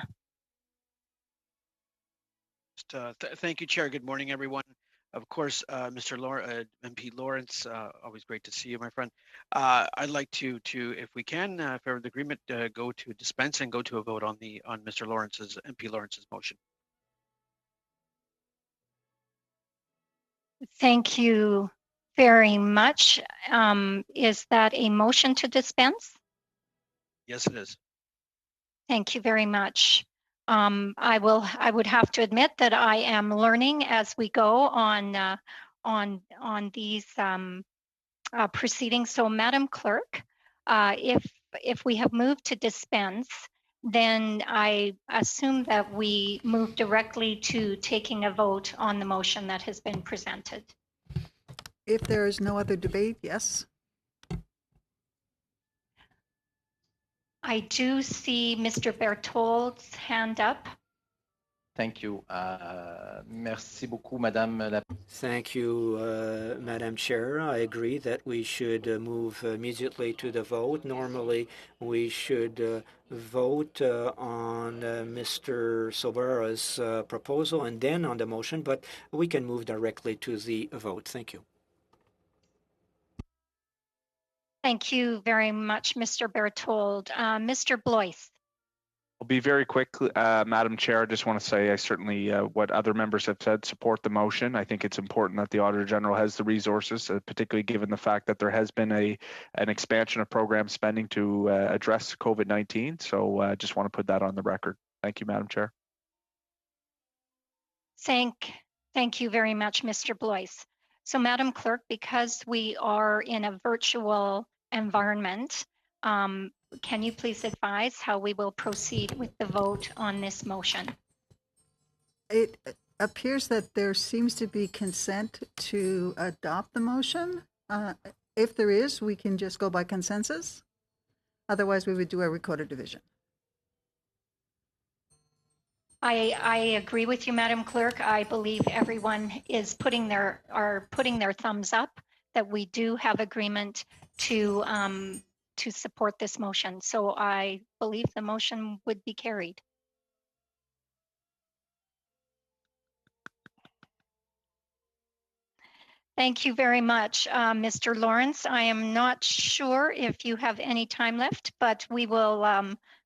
Thank you, Chair. Good morning, everyone. Of course, MP Lawrence, always great to see you, my friend. I'd like to, if we can, if the agreement, go to dispense and go to a vote on Mr. Lawrence's, MP Lawrence's motion. Thank you very much. Is that a motion to dispense? Yes, it is. Thank you very much. I would have to admit that I am learning as we go on these proceedings. So, Madam Clerk, if we have moved to dispense, then I assume that we move directly to taking a vote on the motion that has been presented. If there is no other debate, yes. I do see Mr. Berthold's hand up. Thank you. Merci beaucoup, Madame la. Thank you, Madam Chair. I agree that we should move immediately to the vote. Normally, we should vote on Mr. Silvera's proposal and then on the motion, but we can move directly to the vote. Thank you. Thank you very much, Mr. Berthold. Mr. Blois. I'll be very quick, Madam Chair. I just want to say I certainly, what other members have said, support the motion. I think it's important that the Auditor General has the resources, particularly given the fact that there has been an expansion of program spending to address COVID-19. So I just want to put that on the record. Thank you, Madam Chair. Thank you very much, Mr. Blois. So, Madam Clerk, because we are in a virtual environment, can you please advise how we will proceed with the vote on this motion? It appears that there seems to be consent to adopt the motion. If there is, we can just go by consensus. Otherwise, we would do a recorded division. I agree with you, Madam Clerk. I believe everyone is putting their thumbs up that we do have agreement to support this motion. So I believe the motion would be carried. Thank you very much, Mr. Lawrence. I am not sure if you have any time left, but we will,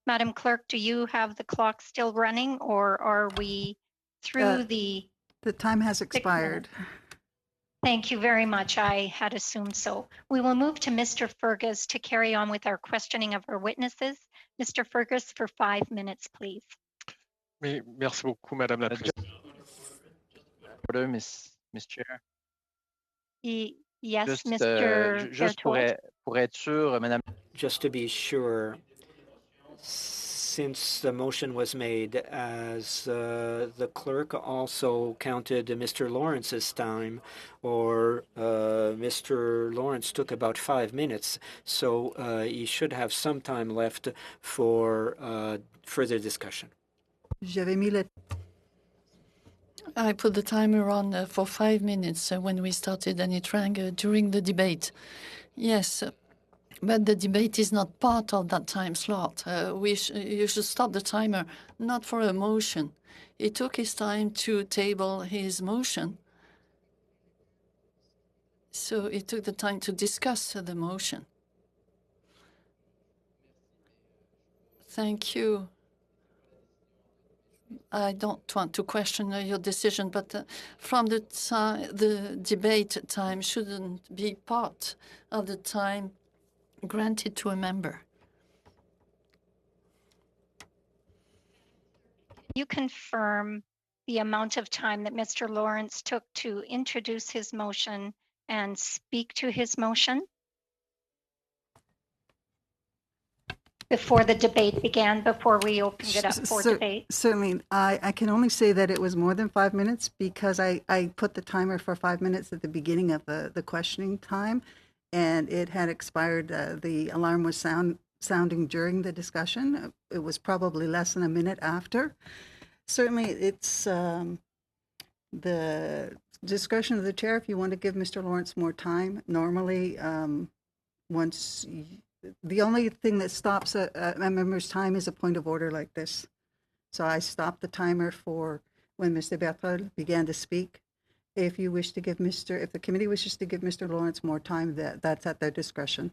Madam Clerk, do you have the clock still running, or are we through the time has expired. Thank you very much. I had assumed so. We will move to Mr. Fergus to carry on with our questioning of our witnesses. Mr. Fergus, for 5 minutes, please. Merci beaucoup, Madame la Présidente. Order, Miss Chair. Yes, Just, Mr. Just pour être sûr, Madame. Just to be sure, since the motion was made, as the clerk also counted Mr. Lawrence's time, or Mr. Lawrence took about 5 minutes, so he should have some time left for further discussion. I put the timer on for 5 minutes when we started, and it rang during the debate. Yes. But the debate is not part of that time slot. You should stop the timer, not for a motion. He took his time to table his motion. So he took the time to discuss the motion. Thank you. I don't want to question your decision, but from the debate time shouldn't be part of the time granted to a member. You confirm the amount of time that Mr. Lawrence took to introduce his motion and speak to his motion before the debate began, before we opened it up for debate? Certainly. I can only say that it was more than 5 minutes because I put the timer for 5 minutes at the beginning of the questioning time, and it had expired. The alarm was sounding during the discussion. It was probably less than a minute after. Certainly, it's the discretion of the chair if you want to give Mr. Lawrence more time. Normally, the only thing that stops a member's time is a point of order like this. So I stopped the timer for when Mr. Berthold began to speak. If you wish to give if the committee wishes to give Mr. Lawrence more time, that's at their discretion.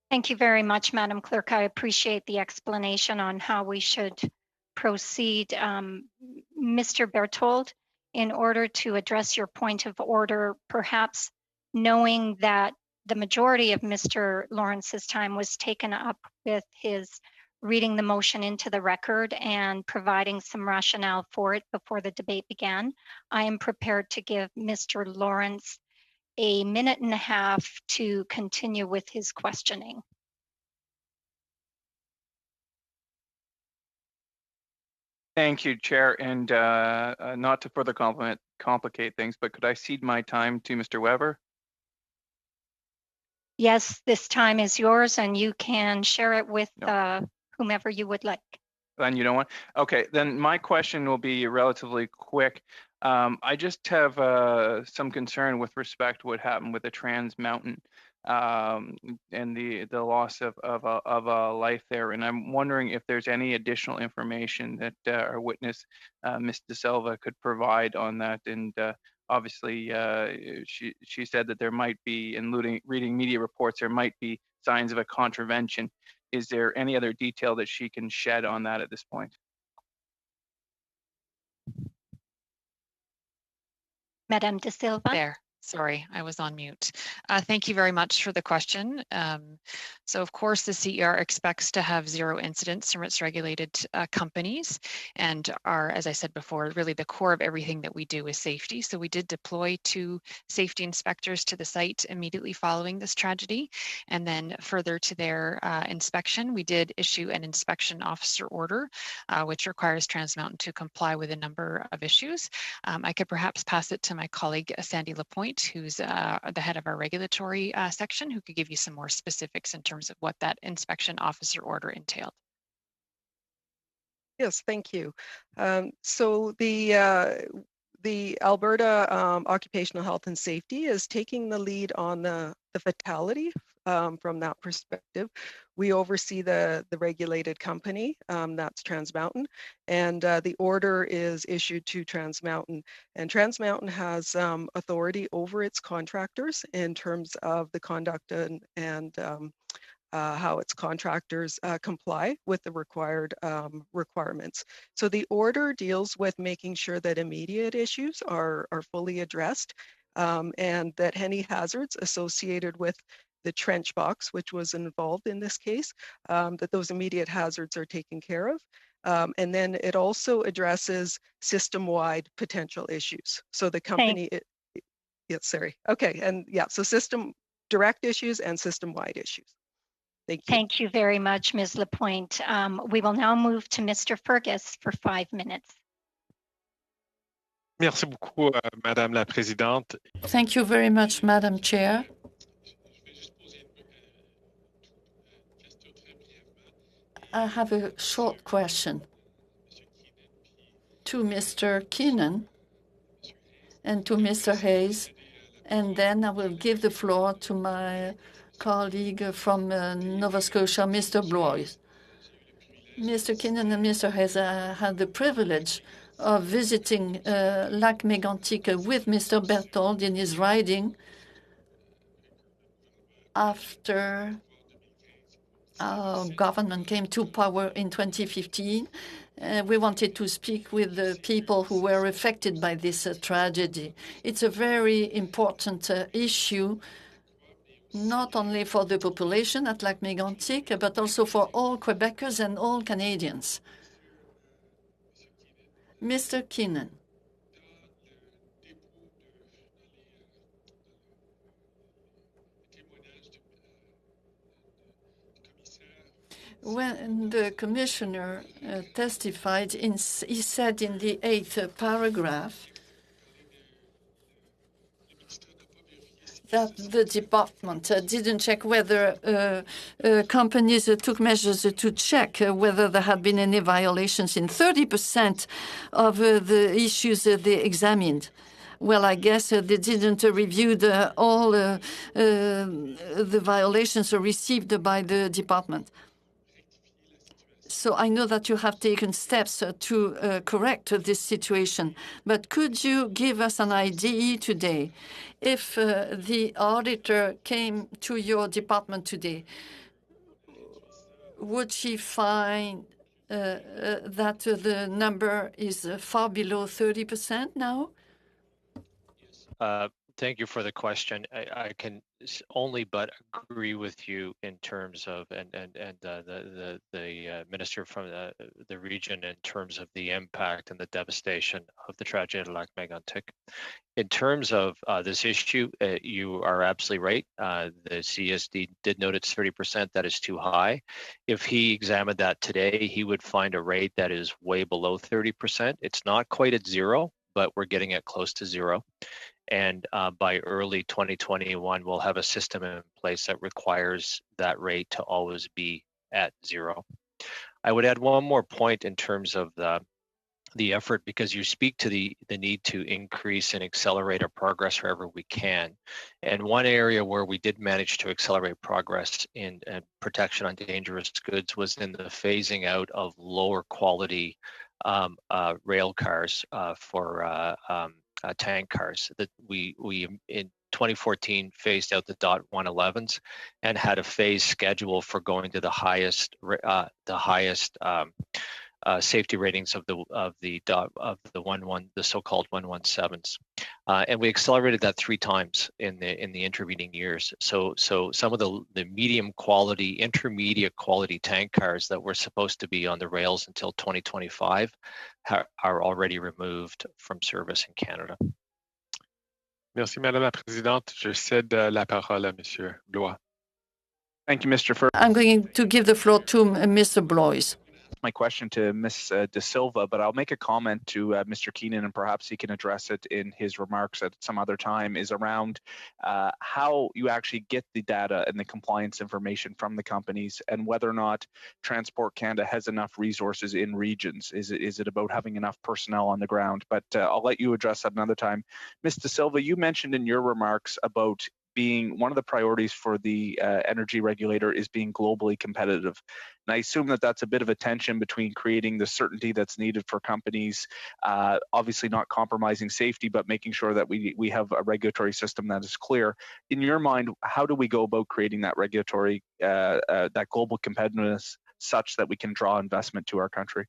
Thank you very much, Madam Clerk. I appreciate the explanation on how we should proceed. Mr. Berthold, in order to address your point of order, perhaps knowing that the majority of Mr. Lawrence's time was taken up with his reading the motion into the record and providing some rationale for it before the debate began, I am prepared to give Mr. Lawrence a minute and a half to continue with his questioning. Thank you, Chair. And not to further complicate things, but could I cede my time to Mr. Weber? Yes, this time is yours and you can share it with whomever you would like. Then you don't want? Okay, then my question will be relatively quick. I just have some concern with respect to what happened with the Trans Mountain and the loss of a life there. And I'm wondering if there's any additional information that our witness, Ms. De Silva, could provide on that. And obviously, she said that there might be, in reading media reports, there might be signs of a contravention. Is there any other detail that she can shed on that at this point? Madame De Silva. There. Sorry, I was on mute. Thank you very much for the question. So of course, the CER expects to have zero incidents from its regulated companies, and as I said before, really the core of everything that we do is safety. So we did deploy 2 safety inspectors to the site immediately following this tragedy. And then further to their inspection, we did issue an inspection officer order, which requires Trans Mountain to comply with a number of issues. I could perhaps pass it to my colleague, Sandy Lapointe, who's the head of our regulatory section, who could give you some more specifics in terms of what that inspection officer order entailed. Yes, thank you. So the Alberta Occupational Health and Safety is taking the lead on the fatality from that perspective. We oversee the regulated company, that's Trans Mountain, and the order is issued to Trans Mountain. And Trans Mountain has authority over its contractors in terms of the conduct and how its contractors comply with the required requirements. So the order deals with making sure that immediate issues are fully addressed and that any hazards associated with the trench box, which was involved in this case, that those immediate hazards are taken care of. And then it also addresses system-wide potential issues. So the company, okay, and yeah, so system direct issues and system-wide issues. Thank you. Thank you very much, Ms. Lapointe. We will now move to Mr. Fergus for 5 minutes. Merci beaucoup, Madame la Présidente. Thank you very much, Madam Chair. I have a short question to Mr. Keenan and to Mr. Hayes, and then I will give the floor to my colleague from Nova Scotia, Mr. Blois. Mr. Keenan and Mr. Hayes, I had the privilege of visiting Lac Mégantic with Mr. Berthold in his riding after our government came to power in 2015. We wanted to speak with the people who were affected by this tragedy. It's a very important issue, not only for the population at Lac Mégantic, but also for all Quebecers and all Canadians. Mr. Keenan. When the commissioner testified, he said in the 8th paragraph that the department didn't check whether companies took measures to check whether there had been any violations in 30% of the issues they examined. Well, I guess they didn't review all the violations received by the department. So I know that you have taken steps to correct this situation, but could you give us an idea today? If the auditor came to your department today, would she find that the number is far below 30% now? Thank you for the question. I can only but agree with you in terms of and the minister from the region in terms of the impact and the devastation of the tragedy at Lac Mégantic. In terms of this issue, you are absolutely right. The CSD did note it's 30%. That is too high. If he examined that today, he would find a rate that is way below 30%. It's not quite at zero, but we're getting it close to zero. And by early 2021, we'll have a system in place that requires that rate to always be at zero. I would add one more point in terms of the effort, because you speak to the need to increase and accelerate our progress wherever we can. And one area where we did manage to accelerate progress in protection on dangerous goods was in the phasing out of lower quality rail cars for tank cars. That we in 2014 phased out the DOT 111s and had a phase schedule for going to the highest safety ratings of the so-called 117s, and we accelerated that 3 times in the intervening years. So some of the medium quality, intermediate quality tank cars that were supposed to be on the rails until 2025 are already removed from service in Canada. Merci, Madame la Présidente. Je cède la parole à Monsieur Blois. Thank you, Mr. First. I'm going to give the floor to Mr. Blois. My question to Ms. De Silva, but I'll make a comment to Mr. Keenan, and perhaps he can address it in his remarks at some other time, is around how you actually get the data and the compliance information from the companies, and whether or not Transport Canada has enough resources in regions. Is it about having enough personnel on the ground? But I'll let you address that another time. Ms. De Silva, you mentioned in your remarks about being one of the priorities for the energy regulator is being globally competitive. And I assume that that's a bit of a tension between creating the certainty that's needed for companies, obviously not compromising safety, but making sure that we have a regulatory system that is clear. In your mind, how do we go about creating that regulatory, that global competitiveness such that we can draw investment to our country?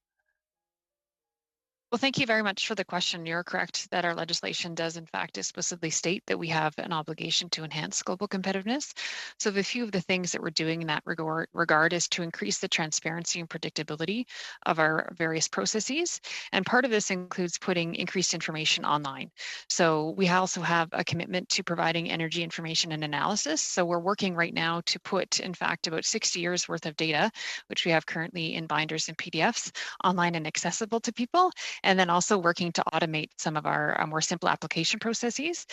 Well, thank you very much for the question. You're correct that our legislation does, in fact, explicitly state that we have an obligation to enhance global competitiveness. So a few of the things that we're doing in that regard is to increase the transparency and predictability of our various processes. And part of this includes putting increased information online. So we also have a commitment to providing energy information and analysis. So we're working right now to put, in fact, about 60 years worth of data, which we have currently in binders and PDFs, online and accessible to people. And then also working to automate some of our more simple application processes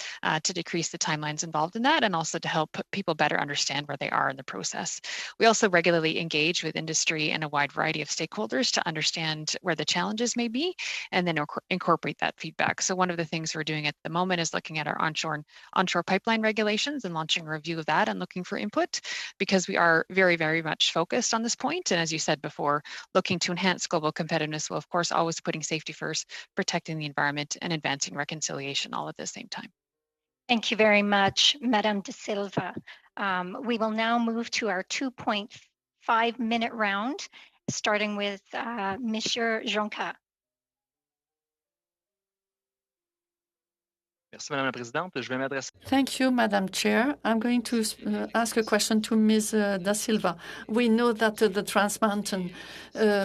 to decrease the timelines involved in that, and also to help people better understand where they are in the process. We also regularly engage with industry and a wide variety of stakeholders to understand where the challenges may be, and then incorporate that feedback. So one of the things we're doing at the moment is looking at our onshore pipeline regulations and launching a review of that and looking for input, because we are very, very much focused on this point. And as you said before, looking to enhance global competitiveness while, of course, always putting safety first, protecting the environment, and advancing reconciliation all at the same time. Thank you very much, Madame De Silva. We will now move to our 2.5-minute round, starting with Monsieur Jonca. Merci, Madame la Présidente. Je vais m'adresser. Thank you, Madam Chair. I'm going to ask a question to Ms. Da Silva. We know that the Trans Mountain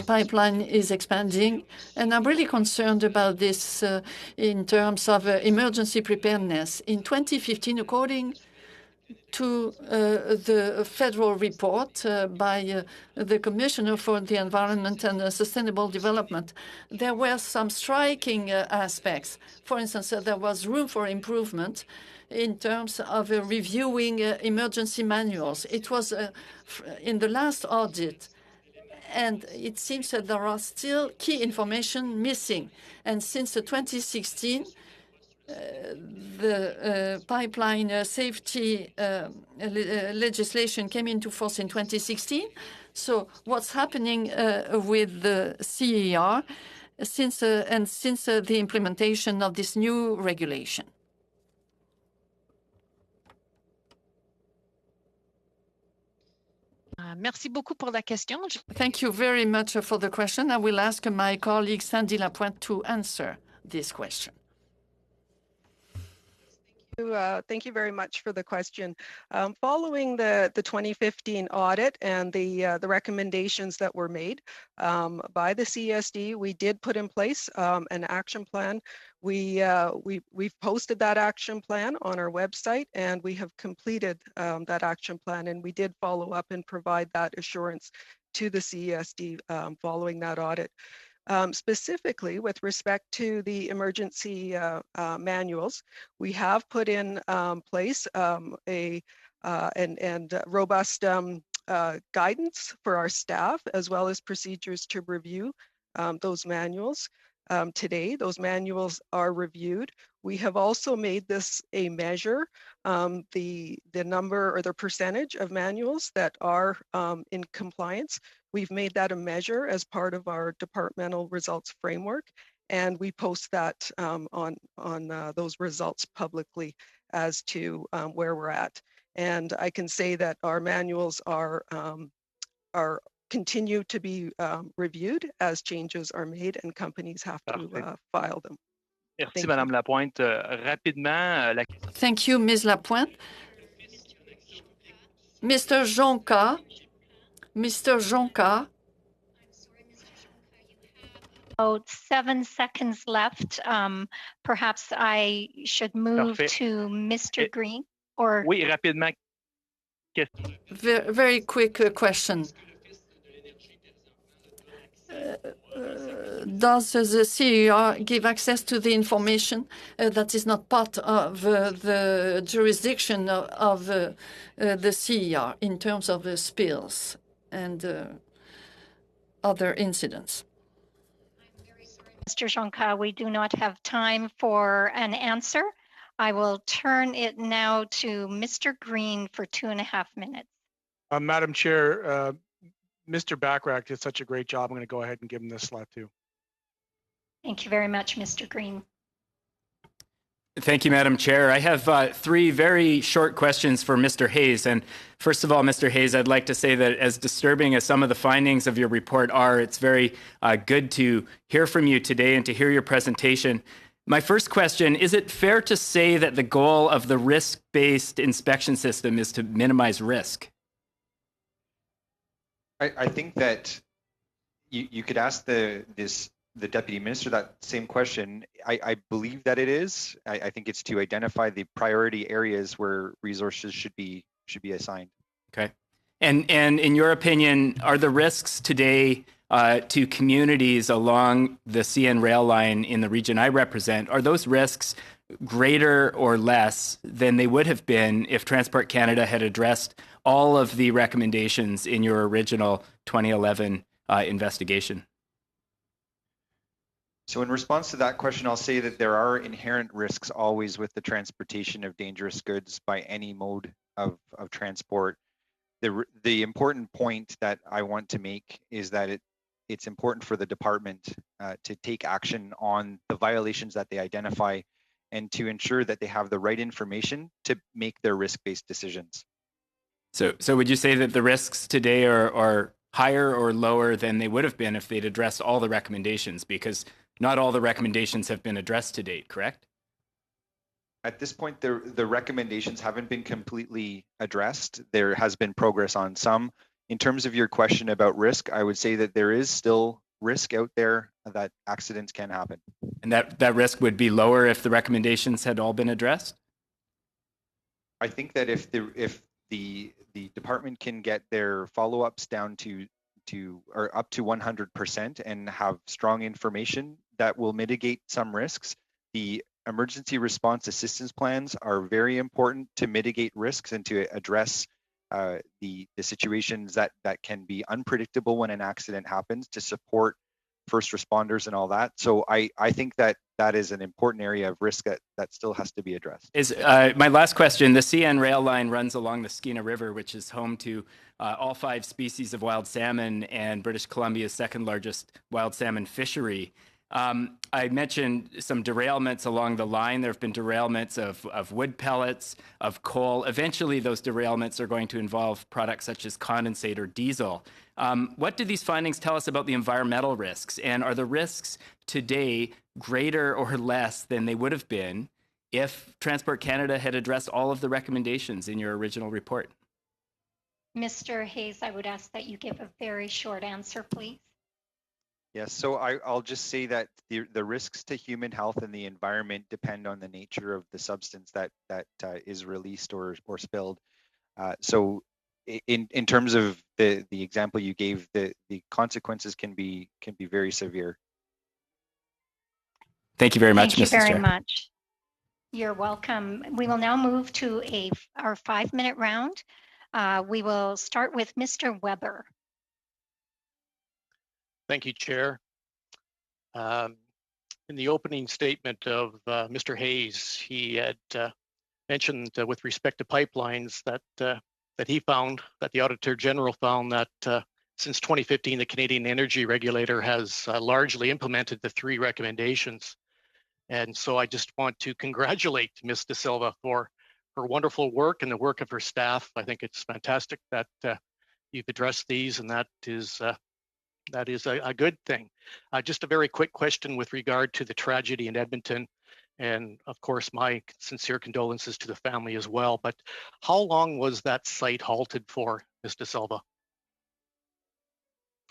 pipeline is expanding, and I'm really concerned about this in terms of emergency preparedness. In 2015, according to the federal report by the Commissioner for the Environment and Sustainable Development, there were some striking aspects. For instance, there was room for improvement in terms of reviewing emergency manuals. It was in the last audit, and it seems that there are still key information missing. And since 2016, the pipeline safety legislation came into force in 2016. So what's happening with the CER since the implementation of this new regulation? Merci beaucoup pour la question. Thank you very much for the question. I will ask my colleague Sandy Lapointe to answer this question. Thank you very much for the question. Following the 2015 audit and the recommendations that were made by the CESD, we did put in place an action plan. We've posted that action plan on our website, and we have completed that action plan, and we did follow up and provide that assurance to the CESD following that audit. Specifically with respect to the emergency manuals, we have put in place a robust guidance for our staff, as well as procedures to review those manuals. Today, those manuals are reviewed. We have also made this a measure, the number or the percentage of manuals that are in compliance. We've made that a measure as part of our departmental results framework, and we post that on those results publicly as to where we're at. And I can say that our manuals are continue to be reviewed as changes are made and companies have to file them. Merci, Madame Lapointe. Rapidement, Thank you, Ms. Lapointe. Mr. Jonca. Mr. Jonca. About 7 seconds left. Perhaps I should move Parfait. to Mr. Green or. Oui, rapidement. Very quick question. Does the CER give access to the information that is not part of the jurisdiction of the CER in terms of the spills and other incidents? Mr. Jonca, we do not have time for an answer. I will turn it now to Mr. Green for 2.5 minutes. Madam Chair, Mr. Bachrach did such a great job. I'm going to go ahead and give him this slot too. Thank you very much, Mr. Green. Thank you, Madam Chair. I have 3 very short questions for Mr. Hayes. And first of all, Mr. Hayes, I'd like to say that as disturbing as some of the findings of your report are, it's very good to hear from you today and to hear your presentation. My first question, is it fair to say that the goal of the risk-based inspection system is to minimize risk? I think that you could ask the Deputy Minister that same question. I believe that it is. I think it's to identify the priority areas where resources should be assigned. Okay. And in your opinion, are the risks today to communities along the CN rail line in the region I represent, are those risks greater or less than they would have been if Transport Canada had addressed all of the recommendations in your original 2011 investigation? So in response to that question, I'll say that there are inherent risks always with the transportation of dangerous goods by any mode of transport. The important point that I want to make is that it's important for the department to take action on the violations that they identify and to ensure that they have the right information to make their risk-based decisions. So would you say that the risks today are higher or lower than they would have been if they'd addressed all the recommendations? Because not all the recommendations have been addressed to date, correct? At this point, the recommendations haven't been completely addressed. There has been progress on some. In terms of your question about risk, I would say that there is still risk out there that accidents can happen. And that risk would be lower if the recommendations had all been addressed? I think that if the department can get their follow-ups down to or up to 100% and have strong information that will mitigate some risks, the emergency response assistance plans are very important to mitigate risks and to address the situations that can be unpredictable when an accident happens, to support first responders and all that. So I think that is an important area of risk that still has to be addressed. My last question, the CN rail line runs along the Skeena River, which is home to all 5 species of wild salmon and British Columbia's second largest wild salmon fishery. I mentioned some derailments along the line. There have been derailments of wood pellets, of coal. Eventually, those derailments are going to involve products such as condensate or diesel. What do these findings tell us about the environmental risks? And are the risks today greater or less than they would have been if Transport Canada had addressed all of the recommendations in your original report? Mr. Hayes, I would ask that you give a very short answer, please. Yes, so I'll just say that the risks to human health and the environment depend on the nature of the substance that is released or spilled. So in terms of the example you gave, the consequences can be very severe. Thank you very much, Thank you Mrs. very Chair. much. You're welcome. We will now move to our 5-minute round. We will start with Mr. Weber. Thank you, Chair. In the opening statement of Mr. Hayes, he had mentioned with respect to pipelines that that the Auditor General found that since 2015, the Canadian Energy Regulator has largely implemented the 3 recommendations. And so I just want to congratulate Ms. De Silva for her wonderful work and the work of her staff. I think it's fantastic that you've addressed these, and that is a good thing. Just a very quick question with regard to the tragedy in Edmonton. And of course, my sincere condolences to the family as well. But how long was that site halted for, Ms. De Silva?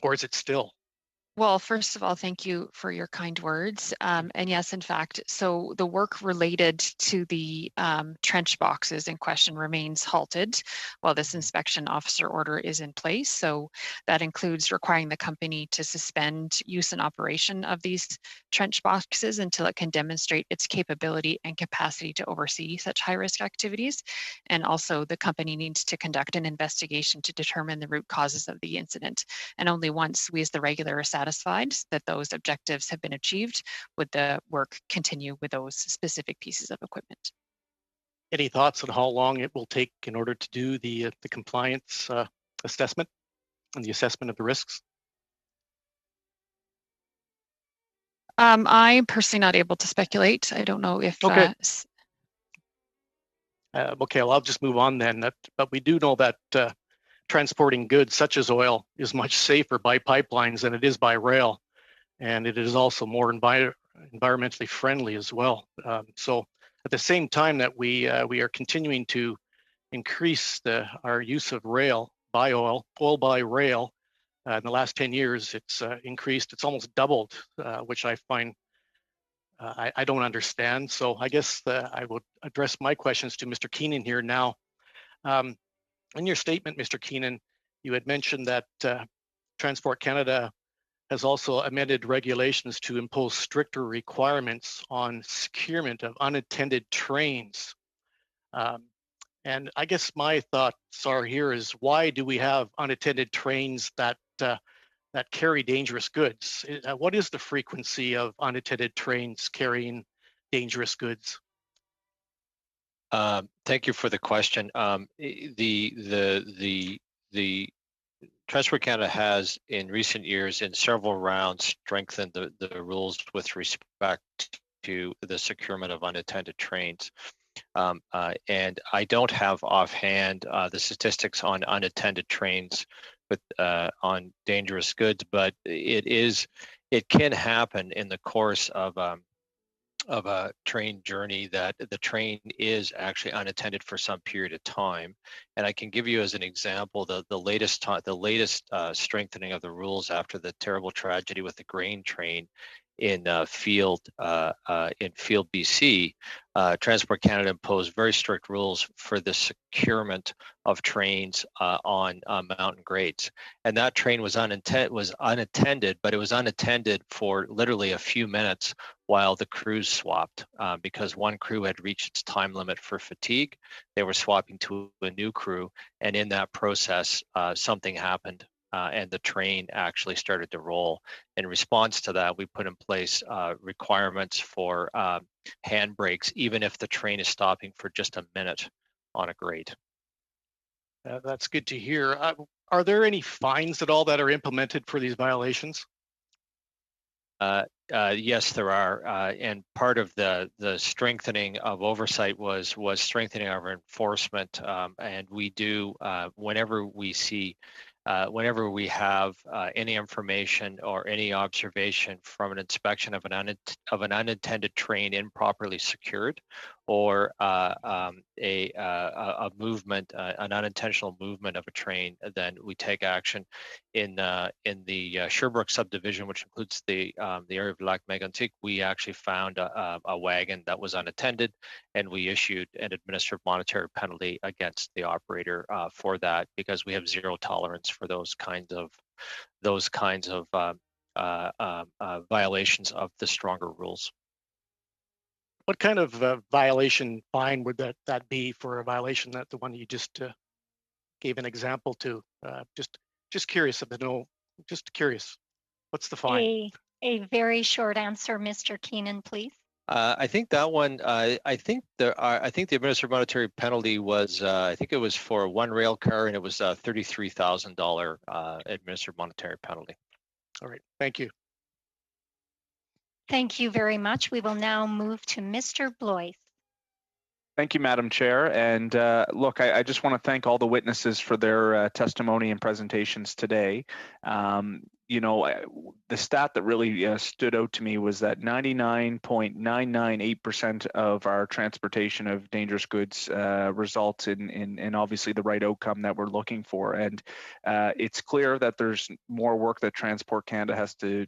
Or is it still? Well, first of all, thank you for your kind words. And yes, in fact, so the work related to the trench boxes in question remains halted while this inspection officer order is in place. So that includes requiring the company to suspend use and operation of these trench boxes until it can demonstrate its capability and capacity to oversee such high-risk activities. And also the company needs to conduct an investigation to determine the root causes of the incident. And only once we as the regulator are satisfied that those objectives have been achieved would the work continue with those specific pieces of equipment. Any thoughts on how long it will take in order to do the compliance assessment and the assessment of the risks? I'm personally not able to speculate. I don't know if... Okay. Okay, well, I'll just move on then. But we do know that transporting goods such as oil is much safer by pipelines than it is by rail. And it is also more environmentally friendly as well. So at the same time that we are continuing to increase our use of rail by oil by rail, in the last 10 years, it's increased, it's almost doubled, which I find I don't understand. So I guess I would address my questions to Mr. Keenan here now. In your statement, Mr. Keenan, you had mentioned that Transport Canada has also amended regulations to impose stricter requirements on securement of unattended trains. And I guess my thoughts are here is, why do we have unattended trains that carry dangerous goods? What is the frequency of unattended trains carrying dangerous goods? Thank you for the question. The Transport Canada has, in recent years, in several rounds, strengthened the rules with respect to the securement of unattended trains. And I don't have offhand the statistics on unattended trains with on dangerous goods, but it can happen in the course of a train journey that the train is actually unattended for some period of time. And I can give you as an example the latest strengthening of the rules after the terrible tragedy with the grain train in Field, BC. Transport Canada imposed very strict rules for the securement of trains on mountain grades, and that train was unattended, but it was unattended for literally a few minutes while the crews swapped, because one crew had reached its time limit for fatigue. They were swapping to a new crew, and in that process, something happened. And the train actually started to roll. In response to that, we put in place requirements for handbrakes, even if the train is stopping for just a minute on a grade. That's good to hear. Are there any fines at all that are implemented for these violations? Yes, there are, and part of the strengthening of oversight was strengthening our enforcement, and we do whenever we see. Whenever we have any information or any observation from an inspection of an unattended train improperly secured, or a movement, an unintentional movement of a train, then we take action. In the Sherbrooke subdivision, which includes the area of Lac Mégantic, we actually found a wagon that was unattended, and we issued an administrative monetary penalty against the operator for that, because we have zero tolerance for those kinds of violations of the stronger rules. What kind of violation fine would that be for a violation that the one you just gave an example to? Just curious to know. Just curious. What's the fine? A very short answer, Mr. Keenan, please. I think that one. I think the administered monetary penalty was. I think it was for one rail car, and it was a $33,000 administered monetary penalty. All right. Thank you. Thank you very much. We will now move to Mr. Blois. Thank you, Madam Chair. And look, I just want to thank all the witnesses for their testimony and presentations today. You know, the stat that really stood out to me was that 99.998% of our transportation of dangerous goods results in obviously the right outcome that we're looking for. And it's clear that there's more work that Transport Canada has to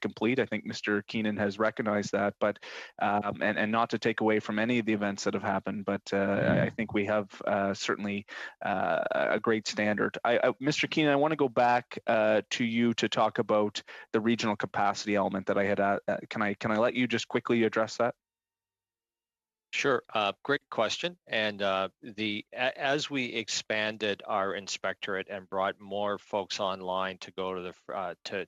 complete. I think Mr. Keenan has recognized that, but and not to take away from any of the events that have happened, but I think we have certainly a great standard. Mr. Keenan, I want to go back to you to talk about the regional capacity element that I had. Can I let you just quickly address that? Sure, great question. And as we expanded our inspectorate and brought more folks online to go to the to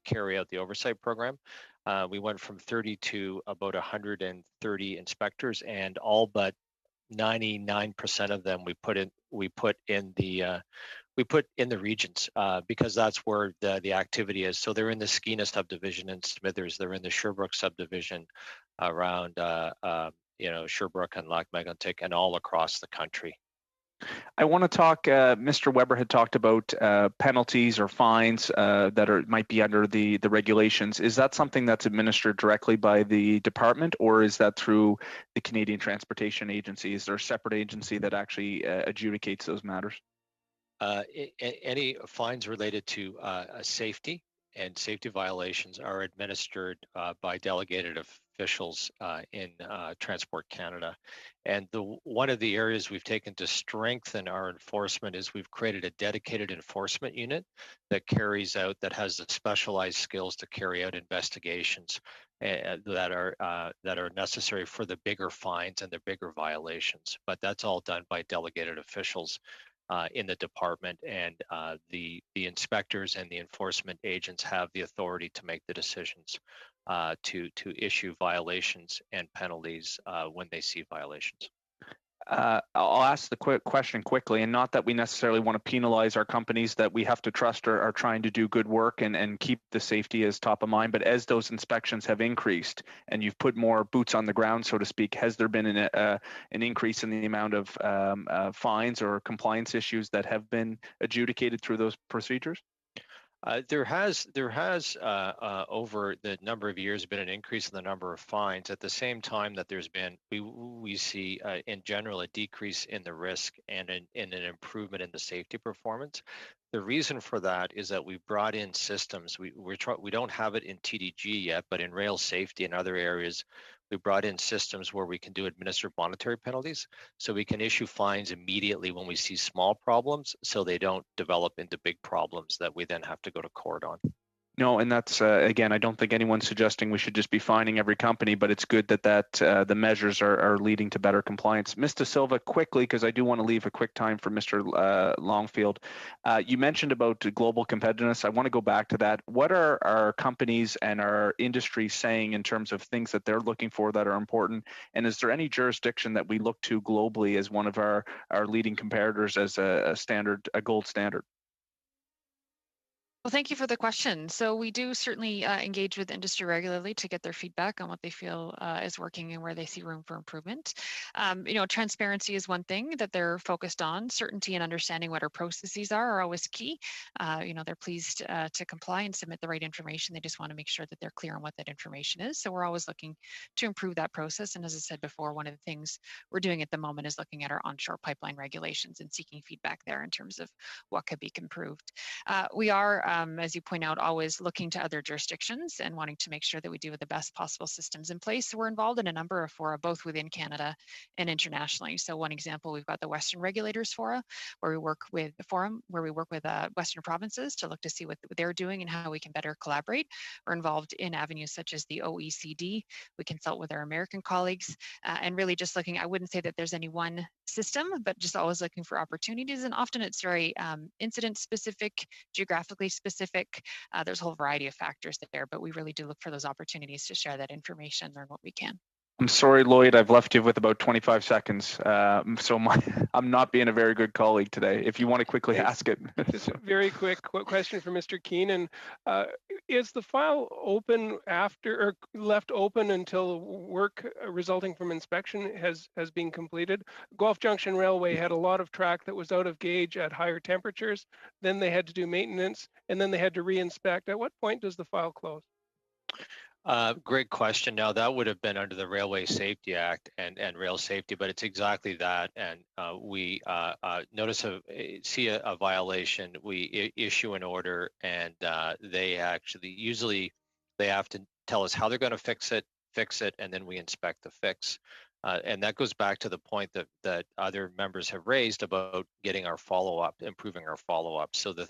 carry out the oversight program, we went from 30 to about 130 inspectors, and all but 99% of them we put in the regions because that's where the activity is. So they're in the Skeena subdivision in Smithers. They're in the Sherbrooke subdivision around Sherbrooke and Lac-Mégantic, and all across the country. I want to talk. Mr. Weber had talked about penalties or fines that might be under the regulations. Is that something that's administered directly by the department, or is that through the Canadian Transportation Agency? Is there a separate agency that actually adjudicates those matters? Any fines related to safety and safety violations are administered by delegated officials in Transport Canada. And one of the areas we've taken to strengthen our enforcement is we've created a dedicated enforcement unit that has the specialized skills to carry out investigations that are necessary for the bigger fines and the bigger violations. But that's all done by delegated officials in the department, and the inspectors and the enforcement agents have the authority to make the decisions to issue violations and penalties when they see violations. I'll ask the quick question quickly, and not that we necessarily want to penalize our companies that we have to trust are trying to do good work and keep the safety as top of mind, but as those inspections have increased and you've put more boots on the ground, so to speak, has there been an increase in the amount of fines or compliance issues that have been adjudicated through those procedures? There has over the number of years been an increase in the number of fines. At the same time that there's been, we see in general a decrease in the risk and an improvement in the safety performance. The reason for that is that we've brought in systems. We don't have it in TDG yet, but in rail safety and other areas, we brought in systems where we can do administered monetary penalties. So we can issue fines immediately when we see small problems, so they don't develop into big problems that we then have to go to court on. No, and that's, again, I don't think anyone's suggesting we should just be fining every company, but it's good that the measures are leading to better compliance. Mr. Silva, quickly, because I do want to leave a quick time for Mr. Longfield. You mentioned about global competitiveness. I want to go back to that. What are our companies and our industry saying in terms of things that they're looking for that are important? And is there any jurisdiction that we look to globally as one of our leading competitors as a gold standard? Well, thank you for the question. So we do certainly engage with industry regularly to get their feedback on what they feel is working and where they see room for improvement. Transparency is one thing that they're focused on. Certainty and understanding what our processes are always key. They're pleased to comply and submit the right information. They just want to make sure that they're clear on what that information is. So we're always looking to improve that process. And as I said before, one of the things we're doing at the moment is looking at our onshore pipeline regulations and seeking feedback there in terms of what could be improved. We are as you point out, always looking to other jurisdictions and wanting to make sure that we do have the best possible systems in place. So we're involved in a number of fora, both within Canada and internationally. So one example, we've got the Western Regulators Fora, where we work with the forum, where we work with Western provinces to look to see what they're doing and how we can better collaborate. We're involved in avenues such as the OECD. We consult with our American colleagues and really just looking, I wouldn't say that there's any one system, but just always looking for opportunities. And often it's very incident specific, geographically specific. There's a whole variety of factors there, but we really do look for those opportunities to share that information, learn what we can. I'm sorry, Lloyd, I've left you with about 25 seconds. So I'm not being a very good colleague today. If you want to quickly ask it. Just a very quick question for Mr. Keenan. Is the file open after or left open until work resulting from inspection has been completed? Guelph Junction Railway had a lot of track that was out of gauge at higher temperatures. Then they had to do maintenance and then they had to re-inspect. At what point does the file close? Great question. Now that would have been under the Railway Safety Act and rail safety, but it's exactly that. And we see a violation, we issue an order, and they usually have to tell us how they're going to fix it, and then we inspect the fix. And that goes back to the point that other members have raised about getting our follow-up, improving our follow-up. So the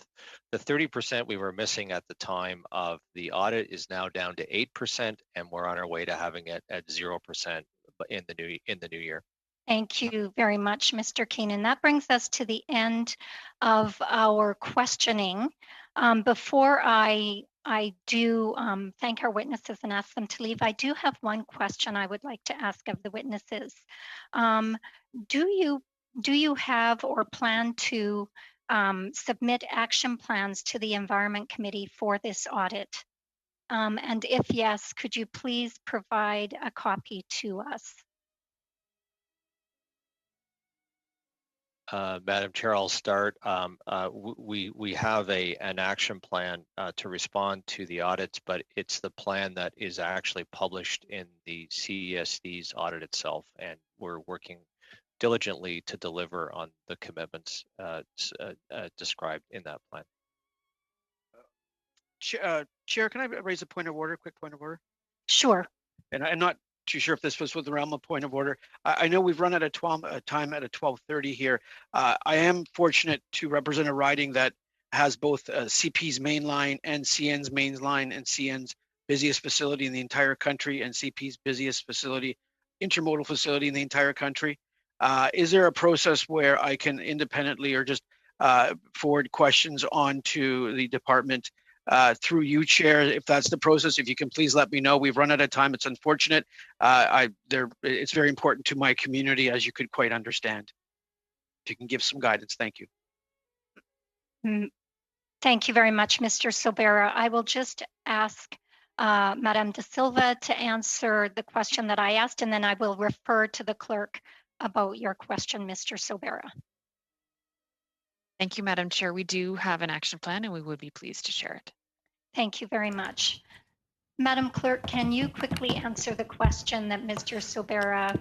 30% we were missing at the time of the audit is now down to 8%, and we're on our way to having it at 0% in the new year. Thank you very much, Mr. Keenan. That brings us to the end of our questioning. Before I do thank our witnesses and ask them to leave, I do have one question I would like to ask of the witnesses. Do you have or plan to submit action plans to the Environment Committee for this audit? And if yes, could you please provide a copy to us? Madam Chair, I'll start. We have an action plan to respond to the audits, but it's the plan that is actually published in the CESD's audit itself, and we're working diligently to deliver on the commitments described in that plan. Chair, can I raise a point of order, quick point of order? Sure. And I'm not too sure if this was within the realm of point of order. I know we've run out of time at 12:30 here. I am fortunate to represent a riding that has both CP's main line and CN's main line, and CN's busiest facility in the entire country and CP's busiest facility, intermodal facility in the entire country. Is there a process where I can independently or just forward questions on to the department through you, Chair, if that's the process? If you can please let me know. We've run out of time. It's unfortunate. It's very important to my community, as you could quite understand. If you can give some guidance, thank you. Thank you very much, Mr. Sobera. I will just ask Madame De Silva to answer the question that I asked, and then I will refer to the clerk about your question, Mr. Sobera. Thank you, Madam Chair. We do have an action plan and we would be pleased to share it. Thank you very much. Madam Clerk, can you quickly answer the question that Mr. Sobera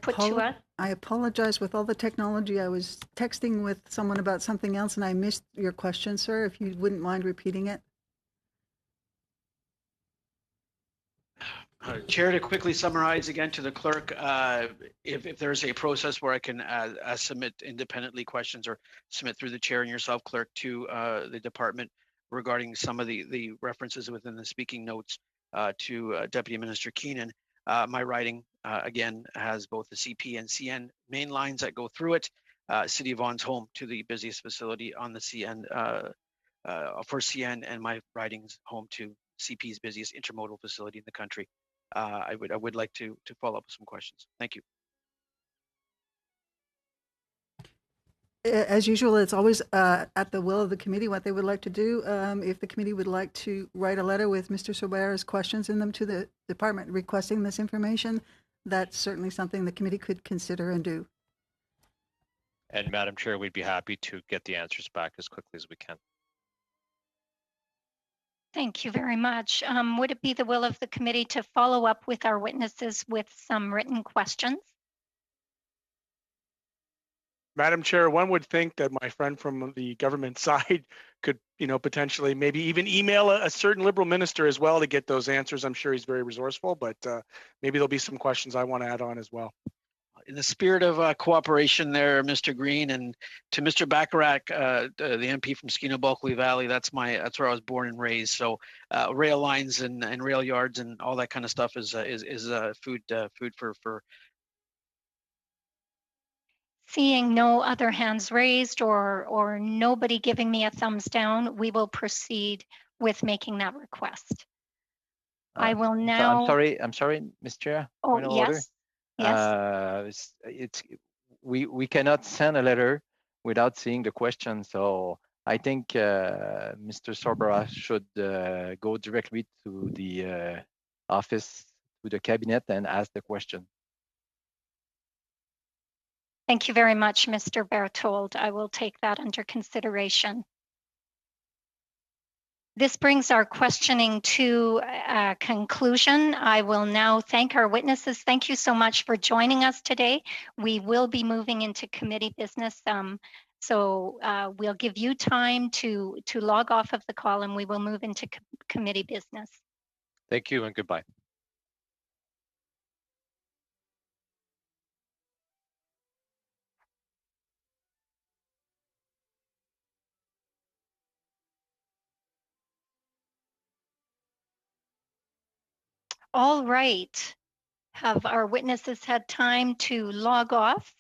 put to us? I apologize. With all the technology, I was texting with someone about something else and I missed your question, sir, if you wouldn't mind repeating it. Chair, to quickly summarize again to the clerk, if there's a process where I can submit independently questions or submit through the chair and yourself, clerk, to the department regarding some of the references within the speaking notes to Deputy Minister Keenan. My writing, again, has both the CP and CN main lines that go through it. City of Vaughan's home to the busiest facility on the CN for CN, and my writing's home to CP's busiest intermodal facility in the country. I would like to follow up with some questions. Thank you. As usual, it's always at the will of the committee what they would like to do. If the committee would like to write a letter with Mr. Sobera's questions in them to the department requesting this information, that's certainly something the committee could consider and do. And Madam Chair, we'd be happy to get the answers back as quickly as we can. Thank you very much. Would it be the will of the committee to follow up with our witnesses with some written questions? Madam Chair, one would think that my friend from the government side could, potentially maybe even email a certain Liberal minister as well to get those answers. I'm sure he's very resourceful, but maybe there'll be some questions I want to add on as well. In the spirit of cooperation there, Mr. Green, and to Mr. Bacharach, the MP from Skeena-Bulkley Valley, that's where I was born and raised. So rail lines and rail yards and all that kind of stuff is food for. Seeing no other hands raised or nobody giving me a thumbs down, we will proceed with making that request. I will now. I'm sorry, Ms. Chair. Oh, yes. Order. Yes. We cannot send a letter without seeing the question. So I think Mr. Sorbara should go directly to the office, to the cabinet, and ask the question. Thank you very much, Mr. Berthold. I will take that under consideration. This brings our questioning to a conclusion. I will now thank our witnesses. Thank you so much for joining us today. We will be moving into committee business. So we'll give you time to log off of the call and we will move into committee business. Thank you and goodbye. All right. Have our witnesses had time to log off?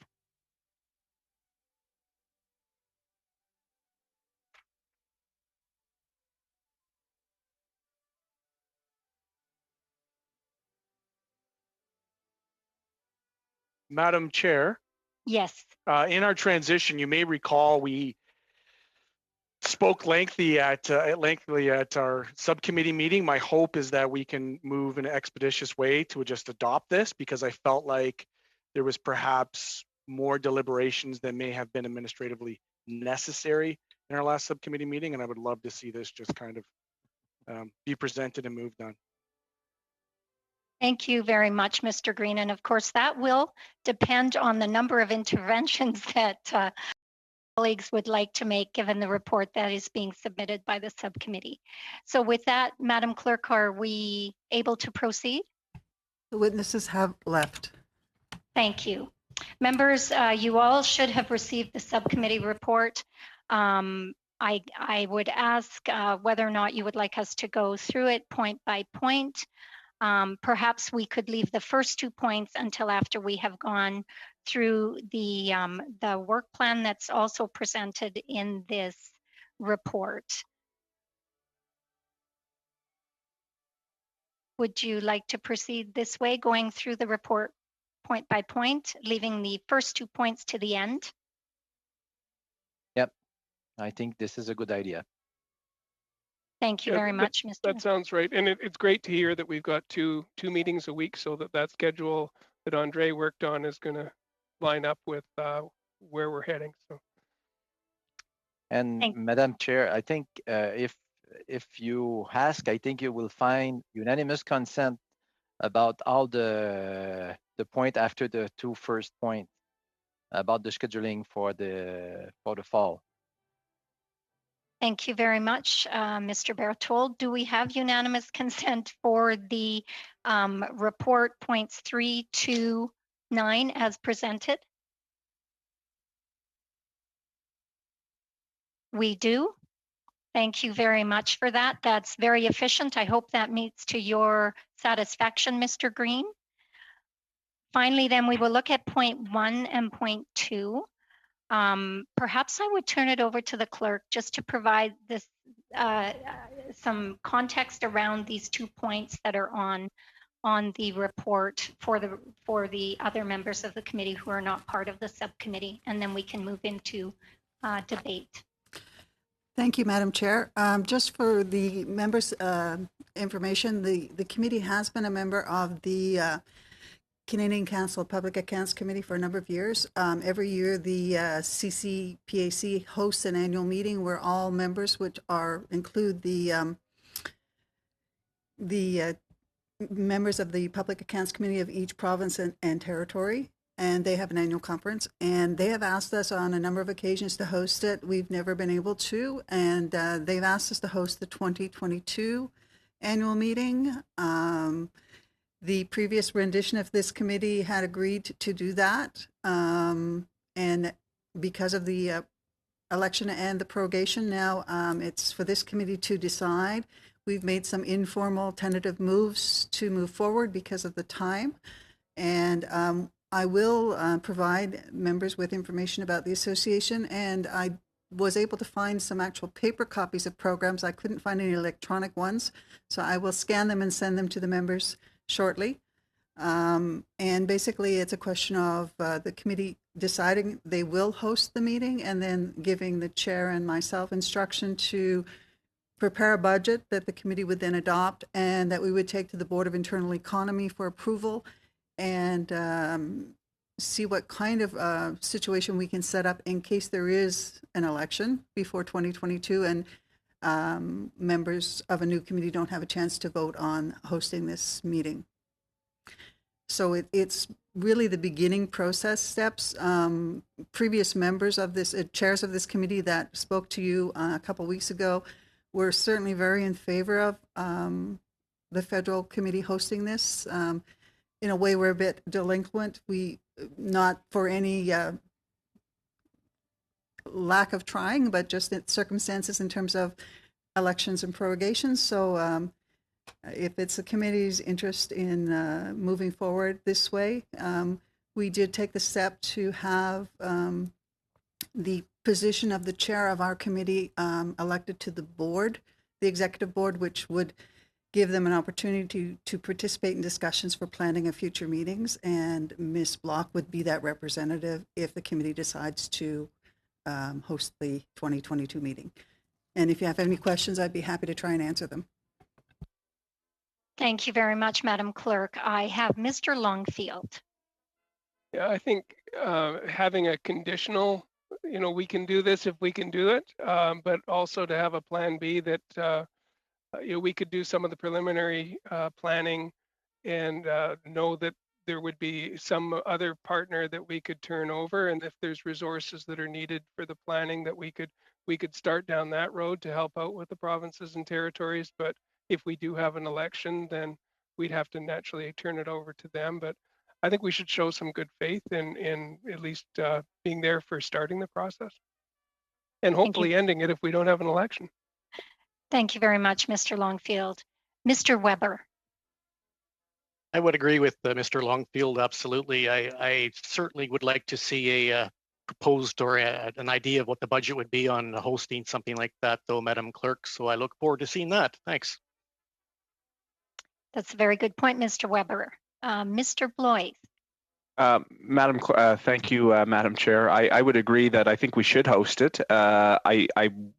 Madam Chair. Yes. In our transition, you may recall we spoke lengthily at our subcommittee meeting. My hope is that we can move in an expeditious way to just adopt this, because I felt like there was perhaps more deliberations than may have been administratively necessary in our last subcommittee meeting, and I would love to see this just kind of be presented and moved on. Thank you very much, Mr. Green. And of course, that will depend on the number of interventions that colleagues would like to make, given the report that is being submitted by the subcommittee. So with that, Madam Clerk, are we able to proceed? The witnesses have left. Thank you. Members, you all should have received the subcommittee report. I would ask whether or not you would like us to go through it point by point. Perhaps we could leave the first 2 points until after we have gone through the work plan that's also presented in this report. Would you like to proceed this way, going through the report point by point, leaving the first 2 points to the end? Yep, I think this is a good idea. Thank you very much, Mr. That sounds right. And it's great to hear that we've got two meetings a week, so that schedule that Andre worked on is going to line up with where we're heading. So. And Madam Chair, I think if you ask, I think you will find unanimous consent about all the point after the two first points about the scheduling for the fall. Thank you very much, Mr. Berthold. Do we have unanimous consent for the report points 3 to 9 as presented? We do. Thank you very much for that. That's very efficient. I hope that meets to your satisfaction, Mr. Green. Finally, then we will look at point 1 and point 2. Perhaps I would turn it over to the clerk just to provide this some context around these 2 points that are on the report for the other members of the committee who are not part of the subcommittee, and then we can move into debate. Thank you, Madam Chair. Just for the members' information, the committee has been a member of the Canadian Council of Public Accounts Committee for a number of years. Every year, the CCPAC hosts an annual meeting where all members, which include the members of the Public Accounts Committee of each province and territory, and they have an annual conference, and they have asked us on a number of occasions to host it. We've never been able to, and they've asked us to host the 2022 annual meeting. The previous rendition of this committee had agreed to do that, and because of the election and the prorogation, now it's for this committee to decide. We've made some informal tentative moves to move forward because of the time, and I will provide members with information about the association, and I was able to find some actual paper copies of programs. I couldn't find any electronic ones, so I will scan them and send them to the members shortly. And basically, it's a question of the committee deciding they will host the meeting and then giving the chair and myself instruction to prepare a budget that the committee would then adopt and that we would take to the Board of Internal Economy for approval, and see what kind of situation we can set up in case there is an election before 2022 and members of a new committee don't have a chance to vote on hosting this meeting. So it's really the beginning process steps. Previous members of this, chairs of this committee that spoke to you a couple weeks ago were certainly very in favor of the federal committee hosting this. In a way, we're a bit delinquent. We, not for any lack of trying, but just in circumstances in terms of elections and prorogations. So if it's the committee's interest in moving forward this way, we did take the step to have the position of the chair of our committee elected to the board, the executive board, which would give them an opportunity to participate in discussions for planning of future meetings. And Ms. Block would be that representative if the committee decides to host the 2022 meeting. And if you have any questions, I'd be happy to try and answer them. Thank you very much, Madam Clerk. I have Mr. Longfield. Yeah, I think having a conditional, we can do this if we can do it, but also to have a plan B that we could do some of the preliminary planning and know that there would be some other partner that we could turn over, and if there's resources that are needed for the planning, that we could start down that road to help out with the provinces and territories. But if we do have an election, then we'd have to naturally turn it over to them. But I think we should show some good faith in at least being there for starting the process and hopefully ending it if we don't have an election. Thank you very much, Mr. Longfield. Mr. Weber. I would agree with Mr. Longfield, absolutely. I certainly would like to see a proposed or an idea of what the budget would be on hosting something like that, though, Madam Clerk. So I look forward to seeing that. Thanks. That's a very good point, Mr. Weber. Mr. Blois. Thank you, Madam Chair. I would agree that I think we should host it. I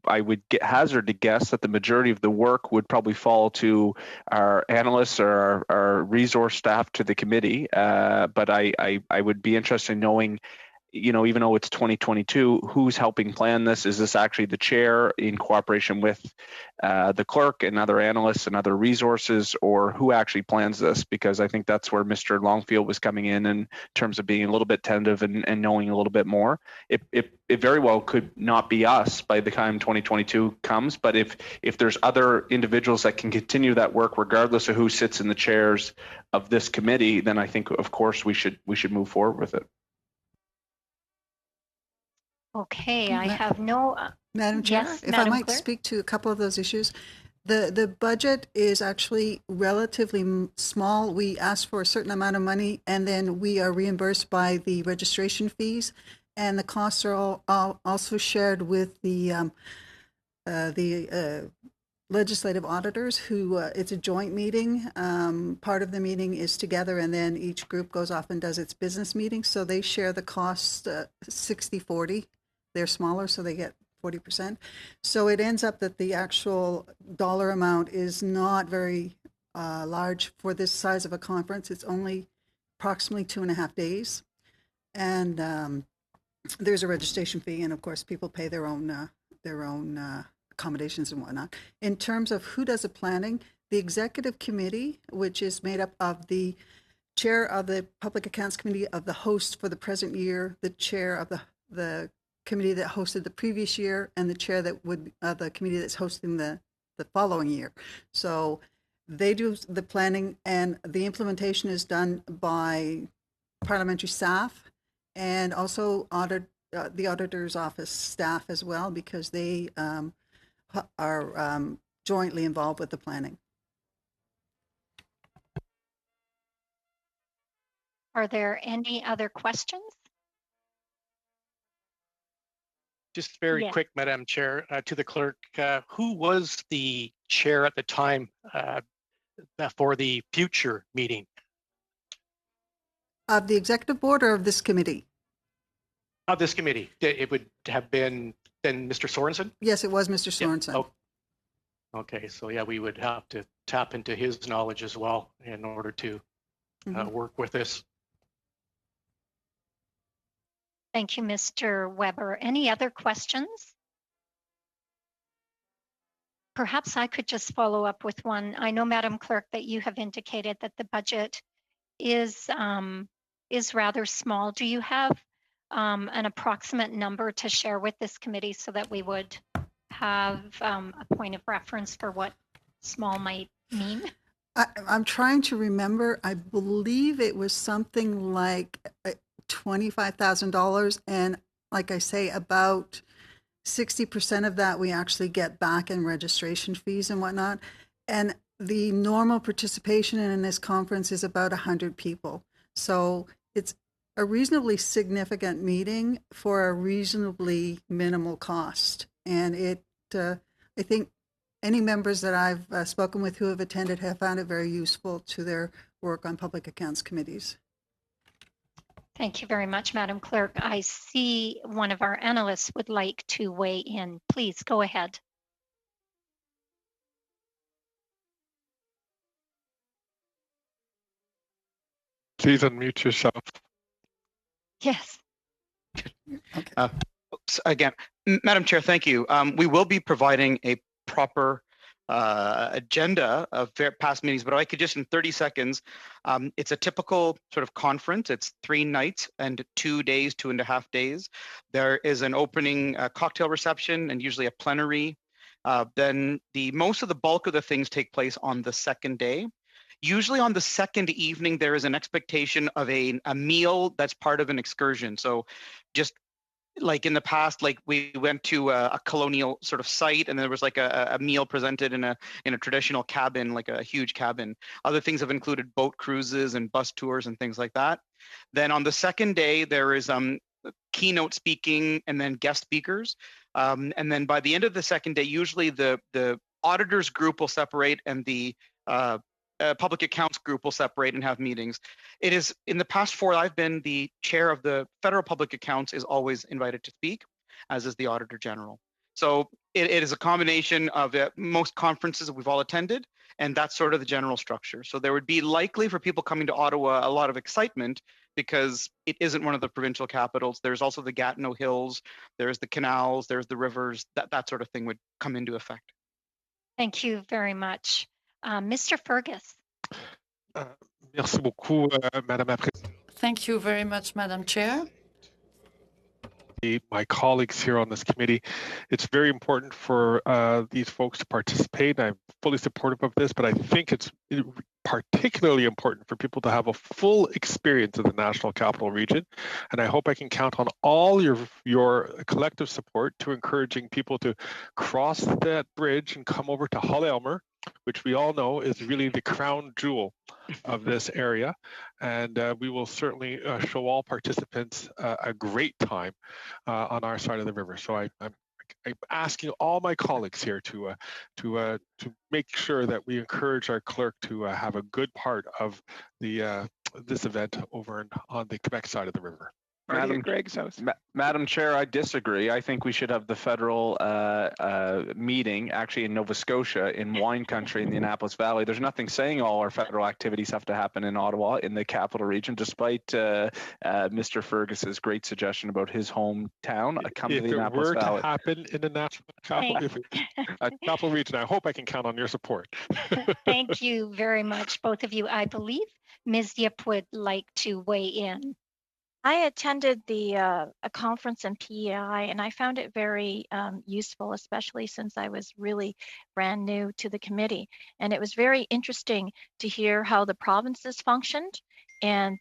would hazard to guess that the majority of the work would probably fall to our analysts or our resource staff to the committee. But I would be interested in knowing, even though it's 2022, who's helping plan this? Is this actually the chair in cooperation with the clerk and other analysts and other resources, or who actually plans this? Because I think that's where Mr. Longfield was coming in terms of being a little bit tentative and knowing a little bit more. It very well could not be us by the time 2022 comes, but if there's other individuals that can continue that work regardless of who sits in the chairs of this committee, then I think, of course, we should move forward with it. Okay, I have no. Madam Chair, yes, if Madam I might Clerk? speak to a couple of those issues. The budget is actually relatively small. We ask for a certain amount of money, and then we are reimbursed by the registration fees, and the costs are all also shared with the legislative auditors, who it's a joint meeting. Part of the meeting is together, and then each group goes off and does its business meeting. So they share the cost 60-40. They're smaller, so they get 40%. So it ends up that the actual dollar amount is not very large for this size of a conference. It's only approximately 2.5 days. And there's a registration fee, and of course people pay their own accommodations and whatnot. In terms of who does the planning, the executive committee, which is made up of the chair of the Public Accounts Committee of the host for the present year, the chair of the committee that hosted the previous year, and the chair that would the committee that's hosting the following year. So they do the planning, and the implementation is done by parliamentary staff and also the auditor's office staff as well, because they are jointly involved with the planning. Are there any other questions? Just very Yes. quick, Madam Chair, to the clerk, who was the chair at the time for the future meeting? Of the executive board or of this committee? Of this committee. It would have been then Mr. Sorensen? Yes, it was Mr. Sorensen. Yeah. Oh, okay, so yeah, we would have to tap into his knowledge as well in order to work with this. Thank you, Mr. Weber. Any other questions? Perhaps I could just follow up with one. I know, Madam Clerk, that you have indicated that the budget is rather small. Do you have an approximate number to share with this committee so that we would have a point of reference for what small might mean? I'm trying to remember. I believe it was something like $25,000, and like I say, about 60% of that we actually get back in registration fees and whatnot. And the normal participation in this conference is about 100 people. So it's a reasonably significant meeting for a reasonably minimal cost. And I think any members that I've spoken with who have attended have found it very useful to their work on public accounts committees. Thank you very much, Madam Clerk. I see one of our analysts would like to weigh in. Please go ahead. Please unmute yourself. Yes. Again, Madam Chair, thank you. We will be providing a proper agenda of past meetings, but if I could just in 30 seconds, it's a typical sort of conference. It's 3 nights and 2 days, 2.5 days. There is an opening cocktail reception and usually a plenary. Then most of the bulk of the things take place on the second day. Usually on the second evening, there is an expectation of a meal that's part of an excursion. So just like in the past, like we went to a colonial sort of site and there was like a meal presented in a traditional cabin, like a huge cabin. Other things have included boat cruises and bus tours and things like that. Then on the second day, there is keynote speaking and then guest speakers. And then by the end of the second day, usually the auditors group will separate and the public accounts group will separate and have meetings. It is, in the past 4, I've been the chair of the federal public accounts is always invited to speak, as is the auditor general. So it is a combination of most conferences that we've all attended, and that's sort of the general structure. So there would be likely for people coming to Ottawa a lot of excitement because it isn't one of the provincial capitals. There's also the Gatineau Hills, there's the canals, there's the rivers, that sort of thing would come into effect. Thank you very much. Mr. Fergus. Merci beaucoup, Madame la Présidente. Thank you very much, Madam Chair. My colleagues here on this committee, it's very important for these folks to participate. I'm fully supportive of this, but I think it's particularly important for people to have a full experience of the National Capital Region. And I hope I can count on all your collective support to encouraging people to cross that bridge and come over to Hull Aylmer, which we all know is really the crown jewel of this area. And we will certainly show all participants a great time on our side of the river. So I'm asking all my colleagues here to make sure that we encourage our clerk to have a good part of the this event over on the Quebec side of the river. Greg's house. Madam Chair, I disagree. I think we should have the federal meeting actually in Nova Scotia in wine country in the Annapolis Valley. There's nothing saying all our federal activities have to happen in Ottawa in the capital region, despite Mr. Fergus's great suggestion about his hometown. Come to the Annapolis Valley. If it were to happen in the national capital region, I hope I can count on your support. Thank you very much, both of you. I believe Ms. Yip would like to weigh in. I attended a conference in PEI, and I found it very useful, especially since I was really brand new to the committee. And it was very interesting to hear how the provinces functioned, and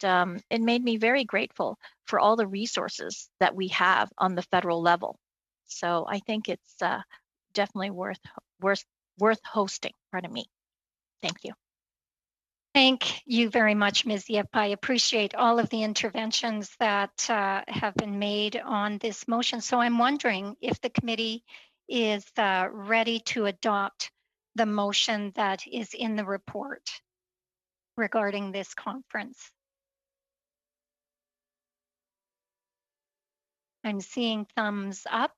it made me very grateful for all the resources that we have on the federal level. So I think it's definitely worth hosting. Pardon me. Thank you. Thank you very much, Ms. Yip. I appreciate all of the interventions that have been made on this motion. So I'm wondering if the committee is ready to adopt the motion that is in the report regarding this conference. I'm seeing thumbs up.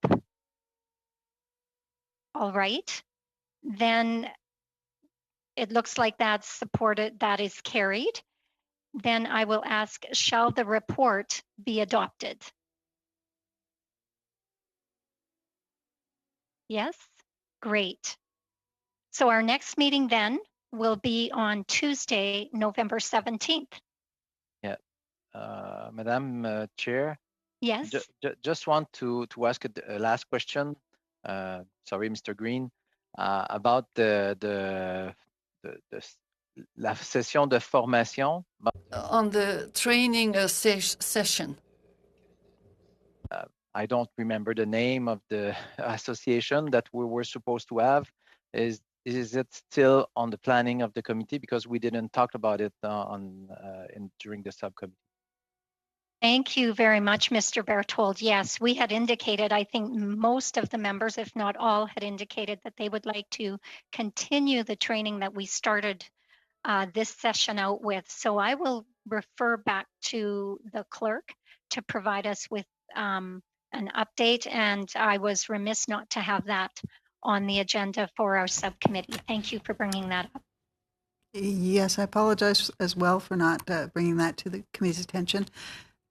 All right. Then it looks like that's supported, that is carried. Then I will ask, shall the report be adopted? Yes, great. So our next meeting then will be on Tuesday, November 17th. Yeah, Madam Chair. Yes. Just want to ask a last question. Sorry, Mr. Green, about la session de formation. On the training session. I don't remember the name of the association that we were supposed to have. Is it still on the planning of the committee? Because we didn't talk about it during the subcommittee. Thank you very much, Mr. Berthold. Yes, we had indicated, I think most of the members, if not all, had indicated that they would like to continue the training that we started this session out with. So I will refer back to the clerk to provide us with an update, and I was remiss not to have that on the agenda for our subcommittee. Thank you for bringing that up. Yes, I apologize as well for not bringing that to the committee's attention.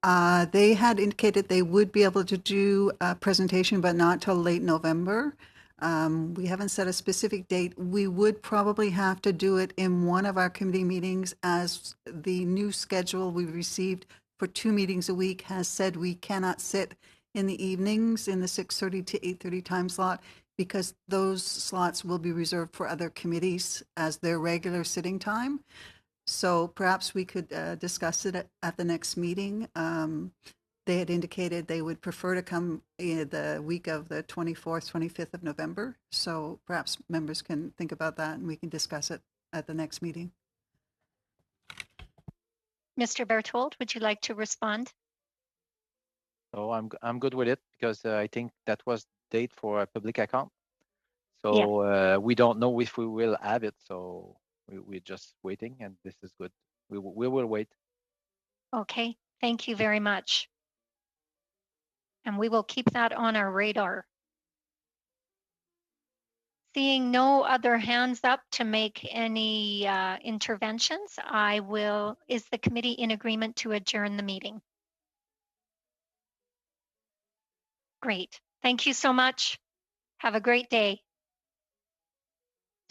They had indicated they would be able to do a presentation, but not till late November. We haven't set a specific date. We would probably have to do it in one of our committee meetings, as the new schedule we received for 2 meetings a week has said we cannot sit in the evenings in the 6:30 to 8:30 time slot, because those slots will be reserved for other committees as their regular sitting time. So perhaps we could discuss it at the next meeting. They had indicated they would prefer to come the week of the 24th, 25th of November. So perhaps members can think about that and we can discuss it at the next meeting. Mr. Berthold, would you like to respond? So I'm good with it, because I think that was the date for a public account. So yeah. We don't know if we will have it. So we're just waiting, and this is good. We will wait. Okay, thank you very much. And we will keep that on our radar. Seeing no other hands up to make any interventions, is the committee in agreement to adjourn the meeting? Great, thank you so much. Have a great day.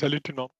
Salut tout le monde.